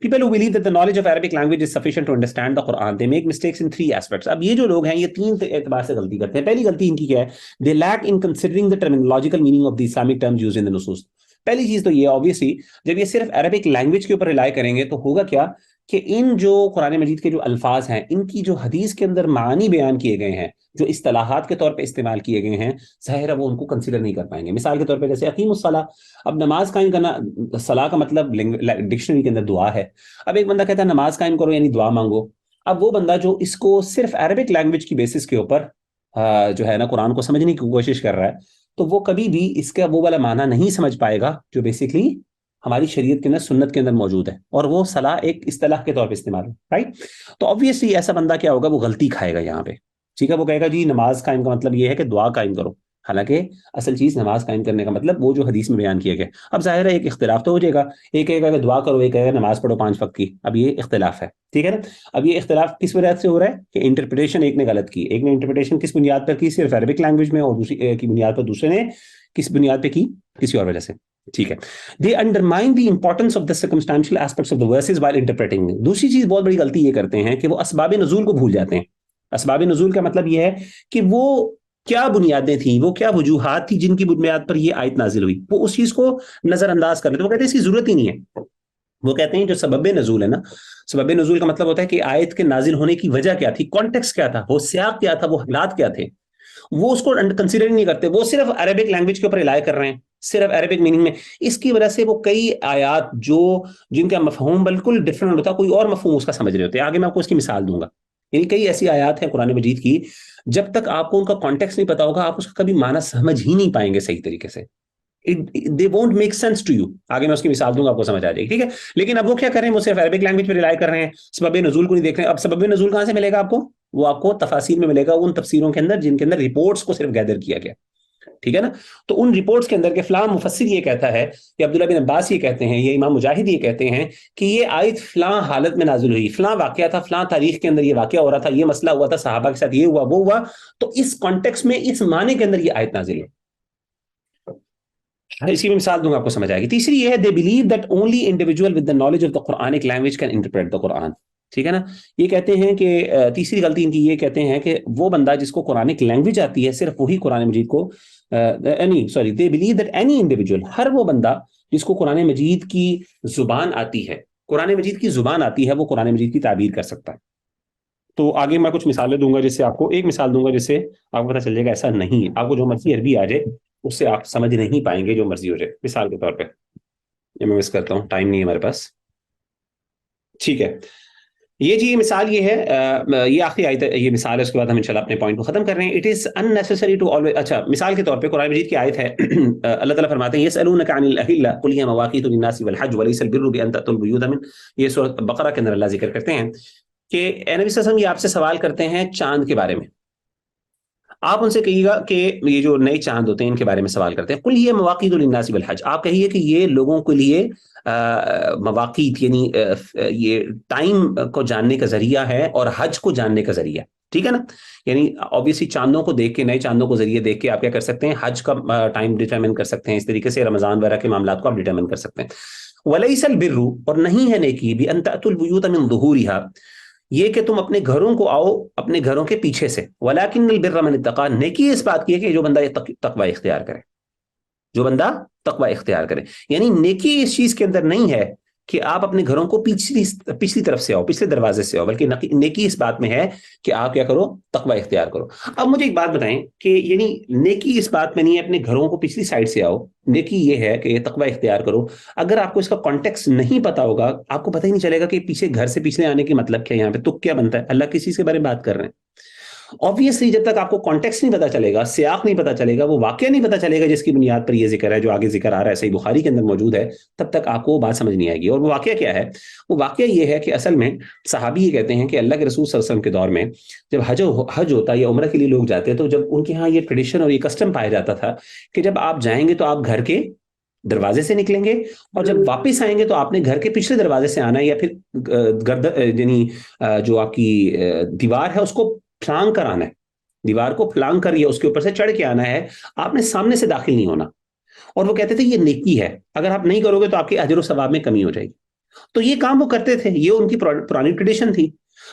People who believe that the knowledge of Arabic language is sufficient to understand the Quran, they make mistakes in 3 aspects۔ اب یہ جو لوگ ہیں یہ 3 اعتبار سے غلطی کرتے ہیں۔ پہلی غلطی ان کی کیا ہے؟ They lack in considering the terminological meaning of the Islamic terms used in the nusus۔ پہلی چیز تو یہ obviously جب یہ صرف عربک لینگویج کے اوپر رائے کریں گے تو ہوگا کیا کہ ان جو قرآن مجید کے جو الفاظ ہیں، ان کی جو حدیث کے اندر معانی بیان کیے گئے ہیں، جو اصطلاحات کے طور پہ استعمال کیے گئے ہیں، ظاہر ہے وہ ان کو کنسیڈر نہیں کر پائیں گے۔ مثال کے طور پہ جیسے اقیم الصلاۃ، اب نماز قائم کرنا، صلاح کا مطلب ڈکشنری کے اندر دعا ہے۔ اب ایک بندہ کہتا ہے نماز قائم کرو یعنی دعا مانگو، اب وہ بندہ جو اس کو صرف عربک لینگویج کی بیسس کے اوپر جو ہے نا قرآن کو سمجھنے کی کوشش کر رہا ہے، تو وہ کبھی بھی اس کا وہ والا معنی نہیں سمجھ پائے گا جو بیسکلی ہماری شریعت کے اندر، سنت کے اندر موجود ہے، اور وہ صلاح ایک اصطلاح کے طور پہ استعمال ہے، رائٹ؟ تو obviously ایسا بندہ کیا ہوگا، وہ غلطی کھائے گا یہاں پہ، ٹھیک ہے؟ وہ کہے گا جی نماز قائم کا مطلب یہ ہے کہ دعا قائم کرو، حالانکہ اصل چیز نماز قائم کرنے کا مطلب وہ جو حدیث میں بیان کیا گیا۔ اب ظاہر ہے ایک اختلاف تو ہو جائے گا، ایک کہے گا کہ دعا کرو، ایک کہے گا نماز پڑھو 5 وقت کی، اب یہ اختلاف ہے، ٹھیک ہے نا؟ اب یہ اختلاف کس وجہ سے ہو رہا ہے کہ انٹرپریٹیشن ایک نے غلط کی، ایک نے انٹرپریٹیشن کس بنیاد پر کی؟ صرف عربک لینگویج میں، اور دوسری کی بنیاد پر دوسرے نے کس بنیاد پہ کی؟ کسی اور وجہ سے، ٹھیک ہے؟ They undermine the importance of the circumstantial aspects of the verses while interpreting them۔ دوسری چیز بہت بڑی غلطی یہ کرتے ہیں کہ وہ اسباب نزول کو بھول جاتے ہیں۔ اسباب نزول کا مطلب یہ ہے کہ وہ کیا بنیادیں تھیں، وہ کیا وجوہات تھی جن کی بنیاد پر یہ آیت نازل ہوئی، وہ اس چیز کو نظر انداز کر لیتے ہیں۔ وہ کہتے ہیں اس کی ضرورت ہی نہیں ہے۔ وہ کہتے ہیں جو سبب نزول ہے نا، سبب نزول کا مطلب ہوتا ہے کہ آیت کے نازل ہونے کی وجہ کیا تھی، کانٹیکسٹ کیا تھا، وہ سیاق کیا تھا، وہ حالات کیا تھے، وہ اس کو کنسیڈر نہیں کرتے، وہ صرف عربک لینگویج کے اوپر رائے کر رہے ہیں، صرف عربک میننگ میں۔ اس کی وجہ سے وہ کئی آیات جن کا مفہوم بالکل ڈفرنٹ ہوتا ہے، کوئی اور مفہوم اس کا سمجھ رہے ہوتے ہیں۔ آگے میں آپ کو اس کی مثال دوں گا، یعنی کئی ایسی آیات ہیں قرآن مجید کی، جب تک آپ کو ان کا کانٹیکسٹ نہیں پتا ہوگا آپ اس کا کبھی معنی سمجھ ہی نہیں پائیں گے صحیح طریقے سے۔ they won't make sense to you. آگے میں اس کی مثال دوں گا، آپ کو سمجھ آ جائے گی، ٹھیک ہے. لیکن اب وہ کیا کریں، وہ صرف عربک لینگویج پہ ریلائی کر رہے ہیں، سبب نزول کو نہیں دیکھ رہے ہیں. اب سبب نزول کہاں سے ملے گا آپ کو؟ وہ آپ کو تفاسیر میں ملے گا، ان تفسیروں کے اندر جن کے اندر رپورٹس کو صرف گیدر کیا گیا، ٹھیک ہے نا. تو ان رپورٹس کے اندر کہ فلاں مفسر یہ کہتا ہے، یا عبداللہ بن عباس یہ کہتے ہیں، یا امام مجاہد یہ کہتے ہیں کہ یہ آیت فلاں حالت میں نازل ہوئی، فلاں واقعہ تھا، فلاں تاریخ کے اندر یہ واقعہ ہو رہا تھا، یہ مسئلہ ہوا تھا، صحابہ کے ساتھ یہ ہوا وہ ہوا، تو اس کانٹیکس میں، اس معنی کے اندر یہ آیت نازل ہوئی. اسی میں مثال دوں گا، آپ کو سمجھ آئے گی. تیسری یہ ہے they believe that only individual with the knowledge of the Quranic language can interpret the Quran. ٹھیک ہے نا. یہ کہتے ہیں کہ تیسری غلطی ان کی یہ کہتے ہیں کہ وہ بندہ جس کو قرآنک لینگویج آتی ہے صرف وہی قرآن مجید کو they believe that any individual، ہر وہ بندہ جس کو قرآن مجید کی زبان آتی ہے، قرآن مجید کی زبان آتی ہے، وہ قرآن مجید کی تعبیر کر سکتا ہے. تو آگے میں کچھ مثالیں دوں گا، جس سے آپ کو ایک مثال دوں گا جس سے آپ کو پتہ چل جائے گا ایسا نہیں ہے. آپ کو جو مرضی عربی آ جائے اس سے آپ سمجھ نہیں پائیں گے، جو مرضی ہو جائے. مثال کے طور پہ یہ میں مس کرتا ہوں، ٹائم نہیں ہے ہمارے پاس. ٹھیک ہے، یہ جی مثال یہ ہے، یہ آخری آیت ہے، یہ مثال ہے، اس کے بعد ہم انشاءاللہ اپنے پوائنٹ کو ختم کر رہے ہیں. It is unnecessary to always، اچھا مثال کے طور پہ قرآن مجید کی آیت ہے، اللہ تعالیٰ فرماتے ہیں یسألونک عن الأہلة قل هي مواقیت للناس والحج وليس البر بأن تأتوا البیوت من، یہ سورۃ بقرہ کے اندر اللہ ذکر کرتے ہیں کہ اے نبی صلی اللہ علیہ وسلم یہ آپ سے سوال کرتے ہیں چاند کے بارے میں. آپ ان سے کہیے گا کہ یہ جو نئے چاند ہوتے ہیں ان کے بارے میں سوال کرتے ہیں. قل یہ مواقیت للناس والحج، آپ کہیے کہ یہ لوگوں کے لیے مواقیت یعنی یہ ٹائم کو جاننے کا ذریعہ ہے اور حج کو جاننے کا ذریعہ، ٹھیک ہے نا. یعنی obviously چاندوں کو دیکھ کے، نئے چاندوں کو ذریعے دیکھ کے آپ کیا کر سکتے ہیں، حج کا ٹائم ڈیٹرمن کر سکتے ہیں. اس طریقے سے رمضان وغیرہ کے معاملات کو آپ ڈیٹرمن کر سکتے ہیں. وَلَيْسَ الْبِرُّ، اور نہیں ہے نیکی بھی، أَن تَأْتُوا الْبُيُوتَ مِن ظُهُورِهَا، یہ کہ تم اپنے گھروں کو آؤ اپنے گھروں کے پیچھے سے. وَلَكِنَّ الْبِرَّ مَنِ اتَّقَىٰ، نیکی اس بات کی ہے کہ جو بندہ یہ تقوی اختیار کرے، جو بندہ تقوی اختیار کرے. یعنی نیکی اس چیز کے اندر نہیں ہے کہ آپ اپنے گھروں کو پچھلی طرف سے آؤ، پچھلے دروازے سے آؤ، بلکہ نیکی اس بات میں ہے کہ آپ کیا کرو، تقوی اختیار کرو. اب مجھے ایک بات بتائیں کہ یعنی نیکی اس بات میں نہیں ہے اپنے گھروں کو پچھلی سائڈ سے آؤ، نیکی یہ ہے کہ تقوی اختیار کرو. اگر آپ کو اس کا کانٹیکس نہیں پتا ہوگا، آپ کو پتہ ہی نہیں چلے گا کہ پیچھے گھر سے پیچھے آنے کی مطلب کیا، یہاں پہ تو کیا بنتا ہے، اللہ کس چیز کے بارے میں بات کر رہے ہیں. obviously جب تک آپ کو کانٹیکس نہیں پتا چلے گا، سیاق نہیں پتا چلے گا، وہ واقعہ نہیں پتا چلے گا جس کی بنیاد پر یہ ذکر ہے، جو آگے ذکر آ رہا ہے صحیح بخاری کے اندر موجود ہے، تب تک آپ کو وہ بات سمجھ نہیں آئے گی. اور وہ واقعہ کیا ہے؟ وہ واقعہ یہ ہے کہ اصل میں صحابی یہ کہتے ہیں کہ اللہ کے رسول صلی اللہ علیہ وسلم کے دور میں جب حج ہوتا یا عمرہ کے لیے لوگ جاتے تو جب ان کے ہاں یہ ٹریڈیشن اور یہ کسٹم پایا جاتا تھا کہ جب آپ جائیں گے تو آپ گھر کے دروازے سے نکلیں گے، اور جب واپس آئیں گے تو آپ نے گھر کے پچھلے دروازے سے آنا ہے، یا پھر یعنی جو آپ کی دیوار ہے اس کو پھلانگ کر آنا ہے، دیوار کو پھلانگ کر یا اس کے اوپر سے چڑھ کے آنا ہے، آپ نے سامنے سے داخل نہیں ہونا. اور وہ کہتے تھے یہ نیکی ہے، اگر آپ نہیں کرو گے تو آپ کے اجر و ثواب میں کمی ہو جائے گی. تو یہ کام وہ کرتے تھے، یہ ان کی پرانی ٹریڈیشن تھی.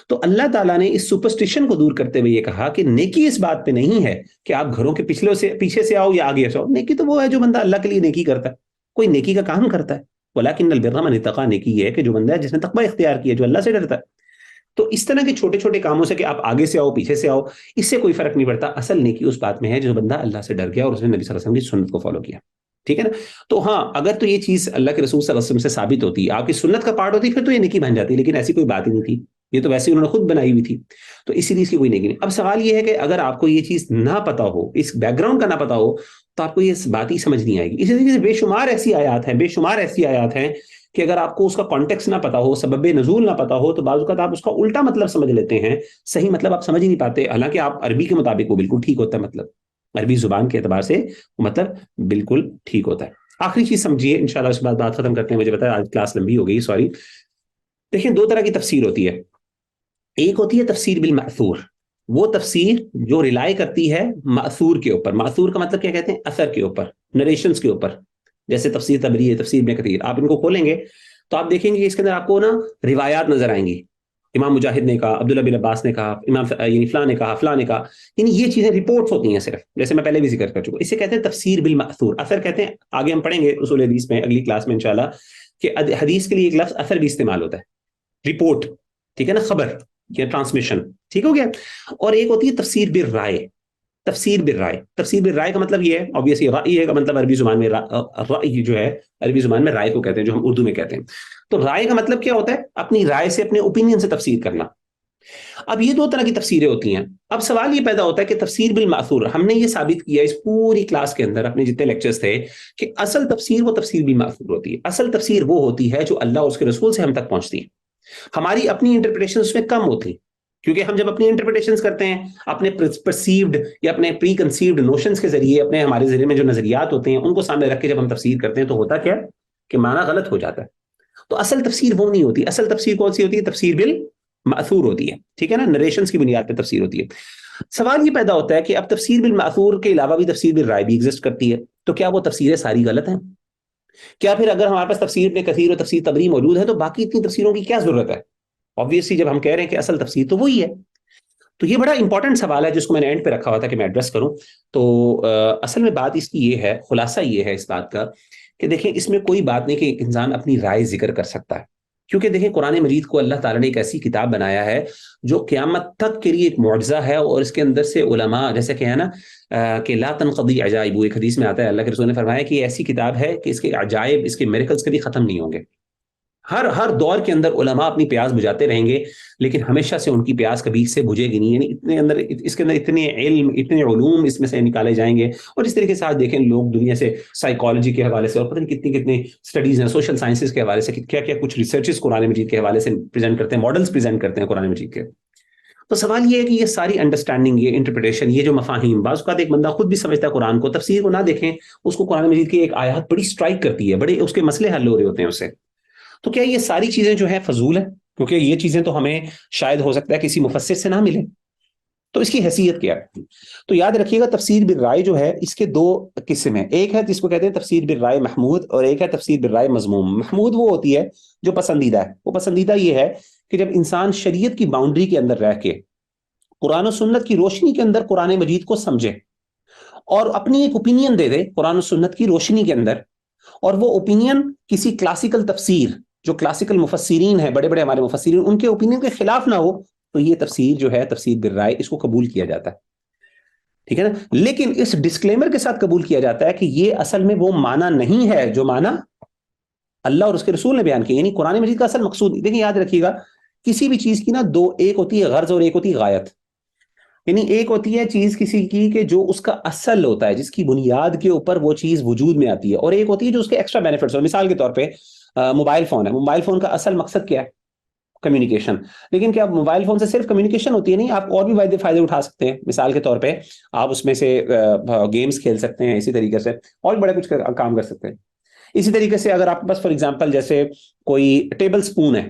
تو اللہ تعالیٰ نے اس سپرسٹیشن کو دور کرتے ہوئے یہ کہا کہ نیکی اس بات پہ نہیں ہے کہ آپ گھروں کے پیچھے سے آؤ یا آگے سے آؤ. نیکی تو وہ ہے جو بندہ اللہ کے لیے نیکی کرتا ہے، کوئی نیکی کا کام کرتا ہے. وَلَكِنَّ الْبِرَّ مَنِ اتَّقَىٰ، نیکی یہ ہے کہ جو بندہ ہے جس نے تقوی اختیار کیا، جو اللہ سے ڈرتا ہے. تو اس طرح کے چھوٹے چھوٹے کاموں سے کہ آپ آگے سے آؤ پیچھے سے آؤ، اس سے کوئی فرق نہیں پڑتا. اصل نیکی اس بات میں ہے جو بندہ اللہ سے ڈر گیا اور اس نے نبی صلی اللہ علیہ وسلم کی سنت کو فالو کیا، ٹھیک ہے نا. تو ہاں اگر تو یہ چیز اللہ کے رسول صلی اللہ علیہ وسلم سے ثابت ہوتی، آپ کی سنت کا پارٹ ہوتی، پھر تو یہ نیکی بن جاتی، لیکن ایسی کوئی بات ہی نہیں تھی، یہ تو ویسے انہوں نے خود بنائی ہوئی تھی، تو اسی لیے اس کی کوئی نیکی نہیں. اب سوال یہ ہے کہ اگر آپ کو یہ چیز نہ پتا ہو، اس بیک گراؤنڈ کا نہ پتا ہو، تو آپ کو یہ بات ہی سمجھ نہیں آئے گی. اسی طریقے سے بے شمار ایسی آیات ہیں کہ اگر آپ کو اس کا کانٹیکس نہ پتا ہو، سبب نزول نہ پتا ہو، تو بعض اوقات آپ اس کا الٹا مطلب سمجھ لیتے ہیں، صحیح مطلب آپ سمجھ ہی نہیں پاتے، حالانکہ آپ عربی کے مطابق وہ بالکل ٹھیک ہوتا ہے، مطلب عربی زبان کے اعتبار سے مطلب بالکل ٹھیک ہوتا ہے. آخری چیز سمجھیے، انشاءاللہ اس کے بعد بات ختم کرتے ہیں. مجھے بتایا آج کلاس لمبی ہو گئی، سوری. دیکھیں دو طرح کی تفسیر ہوتی ہے. ایک ہوتی ہے تفسیر بالمأثور، وہ تفسیر جو ریلائی کرتی ہے مأثور کے اوپر. مأثور کا مطلب کیا کہتے ہیں؟ اثر کے اوپر، نریشنز کے اوپر. جیسے تفسیر تبری ہے، تفسیر ابن کثیر، آپ ان کو کھولیں گے تو آپ دیکھیں گے کہ اس کے اندر آپ کو نا روایات نظر آئیں گی. امام مجاہد نے کہا، عبداللہ بن عباس نے کہا، یعنی فلاں نے کہا، فلاں نے کہا، یعنی یہ چیزیں رپورٹس ہوتی ہیں صرف، جیسے میں پہلے بھی ذکر کر چکا. اسے کہتے ہیں تفسیر بالمأثور. اثر کہتے ہیں، آگے ہم پڑھیں گے اصول حدیث میں اگلی کلاس میں انشاءاللہ، کہ حدیث کے لیے ایک لفظ اثر بھی استعمال ہوتا ہے، رپورٹ، ٹھیک ہے نا، خبر یا ٹرانسمیشن، ٹھیک ہو گیا. اور ایک ہوتی ہے تفسیر بالرائے. تفسیر بالرائے کا مطلب یہ ہے، obviously رائے کا مطلب عربی زبان میں رائے جو ہے، عربی زبان میں رائے کو کہتے ہیں، جو ہم اردو میں کہتے ہیں. تو رائے کا مطلب کیا ہوتا ہے؟ اپنی رائے سے، اپنے اوپینین سے تفسیر کرنا. اب یہ دو طرح کی تفسیریں ہوتی ہیں. اب سوال یہ پیدا ہوتا ہے کہ تفسیر بالمأثور، ہم نے یہ ثابت کیا اس پوری کلاس کے اندر اپنے جتنے لیکچرز تھے کہ اصل تفسیر وہ تفسیر بالمأثور ہوتی ہے. اصل تفسیر وہ ہوتی ہے جو اللہ اور اس کے رسول سے ہم تک پہنچتی ہے. ہماری اپنی انٹرپریٹیشن اس میں کم ہوتی، کیونکہ ہم جب اپنی انٹرپریٹیشنز کرتے ہیں اپنے پرسیوڈ یا اپنے پری کنسیوڈ نوشنز کے ذریعے، اپنے ہمارے ذہن میں جو نظریات ہوتے ہیں ان کو سامنے رکھ کے جب ہم تفسیر کرتے ہیں تو ہوتا کیا کہ معنی غلط ہو جاتا ہے. تو اصل تفسیر وہ نہیں ہوتی. اصل تفسیر کون سی ہوتی ہے؟ تفسیر بالمأثور ہوتی ہے. ٹھیک ہے نا، نریشنز کی بنیاد پہ تفسیر ہوتی ہے. سوال یہ پیدا ہوتا ہے کہ اب تفسیر بالمأثور کے علاوہ بھی تفسیر بالرائے بھی ایگزسٹ کرتی ہے، تو کیا وہ تفسیریں ساری غلط ہیں؟ کیا پھر اگر ہمارے پاس تفسیر ابن کثیر اور تفسیر طبری موجود ہے تو باقی اتنی تفسیروں کی کیا ضرورت ہے؟ obviously جب ہم کہہ رہے ہیں کہ اصل تفسیر تو وہی ہے. تو یہ بڑا امپورٹنٹ سوال ہے جس کو میں نے اینڈ پہ رکھا ہوا تھا کہ میں ایڈریس کروں. تو اصل میں بات اس کی یہ ہے، خلاصہ یہ ہے اس بات کا کہ دیکھیں اس میں کوئی بات نہیں کہ ایک انسان اپنی رائے ذکر کر سکتا ہے، کیونکہ دیکھیں قرآن مجید کو اللہ تعالیٰ نے ایک ایسی کتاب بنایا ہے جو قیامت تک کے لیے ایک معجزہ ہے، اور اس کے اندر سے علماء جیسے کہ ہے نا کہ لا تنقضی عجائب، ایک حدیث میں آتا ہے اللہ کے رسول نے فرمایا کہ یہ ایسی کتاب ہے کہ اس کے عجائب، اس کے میریکلز کبھی ختم نہیں ہوں گے. ہر دور کے اندر علماء اپنی پیاس بجھاتے رہیں گے، لیکن ہمیشہ سے ان کی پیاس کبھی سے بجھے گی نہیں. یعنی اس کے اندر اتنے علم، اتنے علوم اس میں سے نکالے جائیں گے. اور اس طریقے سے آج دیکھیں لوگ دنیا سے سائیکالوجی کے حوالے سے اور پتہ نہیں کتنی اسٹڈیز ہیں سوشل سائنسز کے حوالے سے، کیا کیا کچھ ریسرچز قرآن مجید کے حوالے سے پریزنٹ کرتے ہیں، ماڈلز پریزنٹ کرتے ہیں قرآن مجید کے. تو سوال یہ ہے کہ یہ ساری انڈرسٹینڈنگ، یہ انٹرپریٹیشن، یہ جو مفاہیم، بعض اوقات ایک بندہ خود بھی سمجھتا ہے قرآن کو، تفسیر کو نہ دیکھیں، اس کو قرآن مجید کی ایک آیات بڑی اسٹرائک کرتی ہے، بڑے اس کے مسئلے حل ہو رہے ہوتے ہیں اس سے. تو کیا یہ ساری چیزیں جو ہیں فضول ہیں؟ کیونکہ یہ چیزیں تو ہمیں شاید ہو سکتا ہے کسی مفسر سے نہ ملے. تو اس کی حیثیت کیا ہے؟ تو یاد رکھیے گا تفسیر بالرائے جو ہے اس کے دو قسم ہیں. ایک ہے جس کو کہتے ہیں تفسیر بالرائے محمود، اور ایک ہے تفسیر بالرائے مذموم. محمود وہ ہوتی ہے جو پسندیدہ ہے. وہ پسندیدہ یہ ہے کہ جب انسان شریعت کی باؤنڈری کے اندر رہ کے قرآن و سنت کی روشنی کے اندر قرآن مجید کو سمجھے اور اپنی ایک اوپینین دے دے قرآن و سنت کی روشنی کے اندر، اور وہ اوپینین کسی کلاسیکل تفسیر، جو کلاسیکل مفسرین ہیں، بڑے بڑے ہمارے مفسرین، ان کے اوپینین کے خلاف نہ ہو، تو یہ تفسیر جو ہے تفسیر بالرائے، اس کو قبول کیا جاتا ہے. ٹھیک ہے نا، لیکن اس ڈسکلیمر کے ساتھ قبول کیا جاتا ہے کہ یہ اصل میں وہ معنی نہیں ہے جو معنی اللہ اور اس کے رسول نے بیان کیا. یعنی قرآن مجید کا اصل مقصود، دیکھیں یاد رکھیے گا کسی بھی چیز کی نا دو، ایک ہوتی ہے غرض اور ایک ہوتی ہے غایت. یعنی ایک ہوتی ہے چیز کسی کی کہ جو اس کا اصل ہوتا ہے، جس کی بنیاد کے اوپر وہ چیز وجود میں آتی ہے، اور ایک ہوتی ہے جو اس کے ایکسٹرا بینیفٹس ہو. مثال کے طور پہ موبائل فون ہے، موبائل فون کا اصل مقصد کیا ہے؟ کمیونیکیشن. لیکن کیا موبائل فون سے صرف کمیونیکیشن ہوتی ہے؟ نہیں، آپ اور بھی فائدے اٹھا سکتے ہیں. مثال کے طور پہ آپ اس میں سے گیمز کھیل سکتے ہیں، اسی طریقے سے اور بڑے کچھ کام کر سکتے ہیں. اسی طریقے سے اگر آپ کے پاس فار ایگزامپل جیسے کوئی ٹیبل سپون ہے،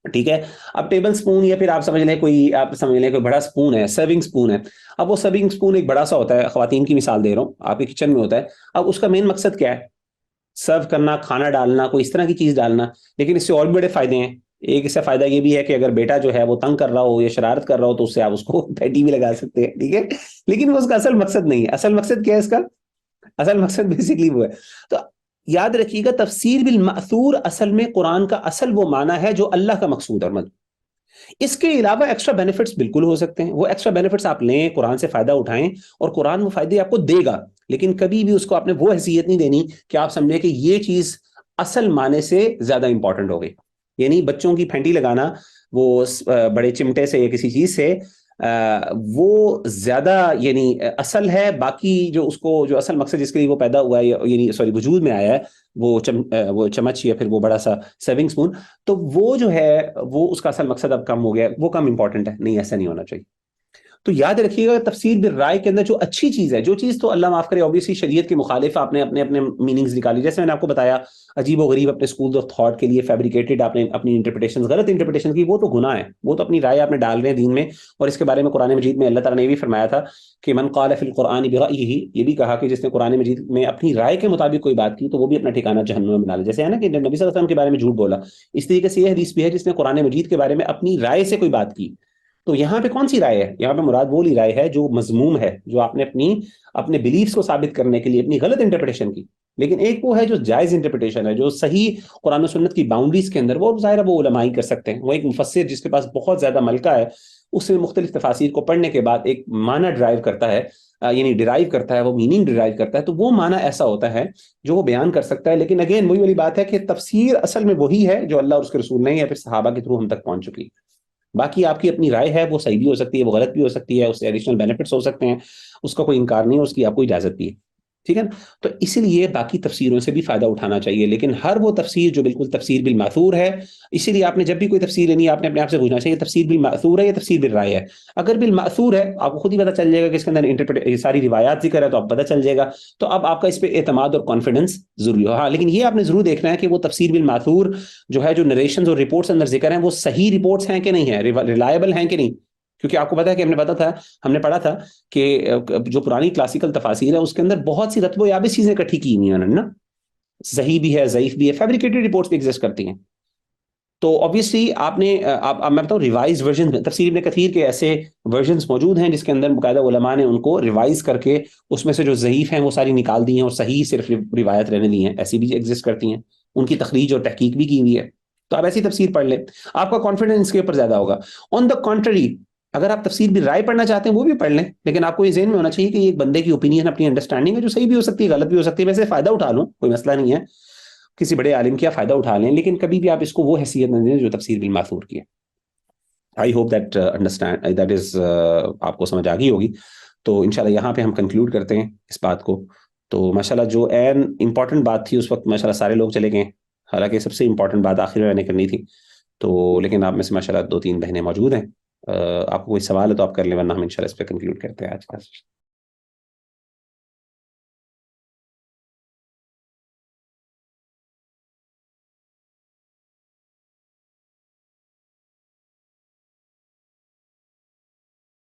ٹھیک ہے، اب ٹیبل سپون یا پھر آپ سمجھ لیں کوئی بڑا سپون ہے، سرونگ سپون ہے. اب وہ سرونگ سپون ایک بڑا سا ہوتا ہے، خواتین کی مثال دے رہا ہوں، آپ کے کچن میں ہوتا ہے. اب اس کا مین مقصد کیا ہے؟ سرو کرنا، کھانا ڈالنا، کوئی اس طرح کی چیز ڈالنا. لیکن اس سے اور بھی بڑے فائدے ہیں. ایک اس سے فائدہ یہ بھی ہے کہ اگر بیٹا جو ہے وہ تنگ کر رہا ہو یا شرارت کر رہا ہو تو اس سے آپ اس کو پیٹی بھی لگا سکتے ہیں. ٹھیک ہے، لیکن وہ اس کا اصل مقصد نہیں ہے. اصل مقصد کیا ہے اس کا؟ اصل مقصد بیسیکلی وہ ہے. تو یاد رکھیے گا تفسیر بالمأثور اصل میں قرآن کا اصل وہ معنی ہے جو اللہ کا مقصود اور مطلب. اس کے علاوہ ایکسٹرا بینیفٹس بالکل ہو سکتے ہیں. وہ ایکسٹرا بینیفٹس آپ لیں، قرآن سے فائدہ اٹھائیں، اور قرآن وہ فائدے آپ کو دے گا. لیکن کبھی بھی اس کو آپ نے وہ حیثیت نہیں دینی کہ آپ سمجھیں کہ یہ چیز اصل معنی سے زیادہ امپورٹنٹ ہو گئی. یعنی بچوں کی پھینٹی لگانا وہ بڑے چمٹے سے یا کسی چیز سے وہ زیادہ یعنی اصل ہے، باقی جو اس کو جو اصل مقصد جس کے لیے وہ پیدا ہوا ہے، یعنی سوری وجود میں آیا ہے، وہ چمچ یا پھر وہ بڑا سا سیونگ سپون، تو وہ جو ہے وہ اس کا اصل مقصد اب کم ہو گیا، وہ کم امپورٹنٹ ہے. نہیں، ایسا نہیں ہونا چاہیے. تو یاد رکھیے گا تفسیر بالرائے کے اندر جو اچھی چیز ہے، جو چیز تو اللہ معاف کرے اوبیسلی شریعت کے مخالف آپ نے اپنے میننگز نکالی، جیسے میں نے آپ کو بتایا عجیب و غریب اپنے اسکولز آف تھاٹ کے لیے فیبریکیٹڈ آپ نے اپنی انٹرپریٹیشن، غلط انٹرپریٹیشن کی، وہ تو گناہ ہے. وہ تو اپنی رائے آپ نے ڈال رہے ہیں دین میں. اور اس کے بارے میں قرآن مجید میں اللہ تعالیٰ نے یہ بھی فرمایا تھا کہ من قال فی القرآن برأیہ، یہ بھی کہا کہ جس نے قرآن مجید میں اپنی رائے کے مطابق کوئی بات کی تو وہ بھی اپنا ٹھکانہ جہنم میں بنا لے. جیسے ہے نا کہ نبی صلی اللہ علیہ وسلم کے بارے میں جھوٹ بولا، اس طریقے سے یہ حدیث بھی ہے جس نے قرآن مجید کے بارے میں اپنی رائے سے کوئی بات کی. تو یہاں پہ کون سی رائے ہے؟ یہاں پہ مراد وہ لی رائے ہے جو مذموم ہے، جو آپ نے اپنے بلیفز کو ثابت کرنے کے لیے اپنی غلط انٹرپریٹیشن کی. لیکن ایک وہ ہے جو جائز انٹرپریٹیشن ہے، جو صحیح قرآن و سنت کی باؤنڈریز کے اندر، وہ ظاہر ہے وہ علماء ہی کر سکتے ہیں. وہ ایک مفسر جس کے پاس بہت زیادہ ملکہ ہے، اس میں مختلف تفاسیر کو پڑھنے کے بعد ایک معنی ڈرائیو کرتا ہے، یعنی ڈرائیو کرتا ہے، وہ میننگ ڈرائیو کرتا ہے، تو وہ معنی ایسا ہوتا ہے جو وہ بیان کر سکتا ہے. لیکن اگین وہی والی بات ہے کہ تفسیر اصل میں وہی ہے جو اللہ اور اس کے رسول نے یا پھر صحابہ کے تھرو ہم تک پہنچ چکی. باقی آپ کی اپنی رائے ہے، وہ صحیح بھی ہو سکتی ہے، وہ غلط بھی ہو سکتی ہے، اس سے ایڈیشنل بینیفٹس ہو سکتے ہیں، اس کا کوئی انکار نہیں ہے، اس کی آپ کو اجازت بھی ہے، ٹھیک ہے نا. تو اسی لیے باقی تفسیروں سے بھی فائدہ اٹھانا چاہیے، لیکن ہر وہ تفسیر جو بالکل تفسیر بالماثور ہے، اسی لیے آپ نے جب بھی کوئی تفسیر لینی ہے آپ نے اپنے آپ سے پوچھنا چاہیے تفسیر بالماثور ہے یا تفسیر بالرائے ہے. اگر بالماثور ہے آپ کو خود ہی پتہ چل جائے گا کہ اس کے اندر یہ ساری روایات ذکر ہے تو آپ پتہ چل جائے گا، تو اب آپ کا اس پہ اعتماد اور کانفیڈنس ضروری ہو. ہاں لیکن یہ آپ نے ضرور دیکھنا ہے کہ وہ تفسیر بالماثور جو ہے، جو نریشنز اور رپورٹس اندر ذکر ہیں، وہ صحیح رپورٹس ہیں کہ نہیں ہیں، ریلائبل ہیں کہ نہیں. کیونکہ آپ کو پتا ہے کہ ہم نے پڑھا تھا کہ جو پرانی کلاسیکل تفاسیر ہے اس کے اندر بہت سی رتب و یابس چیزیں اکٹھی کی ہوئی ہیں انہوں نے نا، صحیح بھی ہے، ضعیف بھی ہے، فیبریکیٹڈ رپورٹس بھی ایگزسٹ کرتی ہیں. تو obviously آپ نے میں بتاؤں ریوائز ورژن، تفسیر ابن کثیر کے ایسے ورژنز موجود ہیں جس کے اندر باقاعدہ علماء نے ان کو ریوائز کر کے اس میں سے جو ضعیف ہیں وہ ساری نکال دی ہیں اور صحیح صرف روایت رہنے دی ہیں، ایسی بھی ایگزسٹ کرتی ہیں، ان کی تخریج اور تحقیق بھی کی ہوئی ہے. تو آپ ایسی تفسیر پڑھ لیں، آپ کا کانفیڈنس اس کے اوپر زیادہ ہوگا. آن دا کنٹری اگر آپ تفسیر بھی رائے پڑھنا چاہتے ہیں وہ بھی پڑھ لیں، لیکن آپ کو یہ ذہن میں ہونا چاہیے کہ یہ ایک بندے کی اوپینین، اپنی انڈرسٹینڈنگ ہے جو صحیح بھی ہو سکتی ہے، غلط بھی ہو سکتی ہے، ویسے فائدہ اٹھا لوں کوئی مسئلہ نہیں ہے، کسی بڑے عالم کیا فائدہ اٹھا لیں، لیکن کبھی بھی آپ اس کو وہ حیثیت نہ دیں جو تفسیر بالماثور کی ہے. I hope that understand that is آپ کو سمجھ آ گئی ہوگی. تو انشاءاللہ یہاں پہ ہم کنکلوڈ کرتے ہیں اس بات کو. تو ماشاءاللہ جو این امپورٹنٹ بات تھی اس وقت ماشاءاللہ سارے لوگ چلے گئے، حالانکہ سب سے امپورٹنٹ بات آخر میں میں نے کرنی تھی. تو لیکن آپ میں سے ماشاءاللہ 2-3 بہنیں موجود ہیں، آپ کو کوئی سوال ہے تو آپ کر لیں، ورنہ ہم انشاءاللہ اس پہ کنکلوڈ کرتے ہیں آج کا.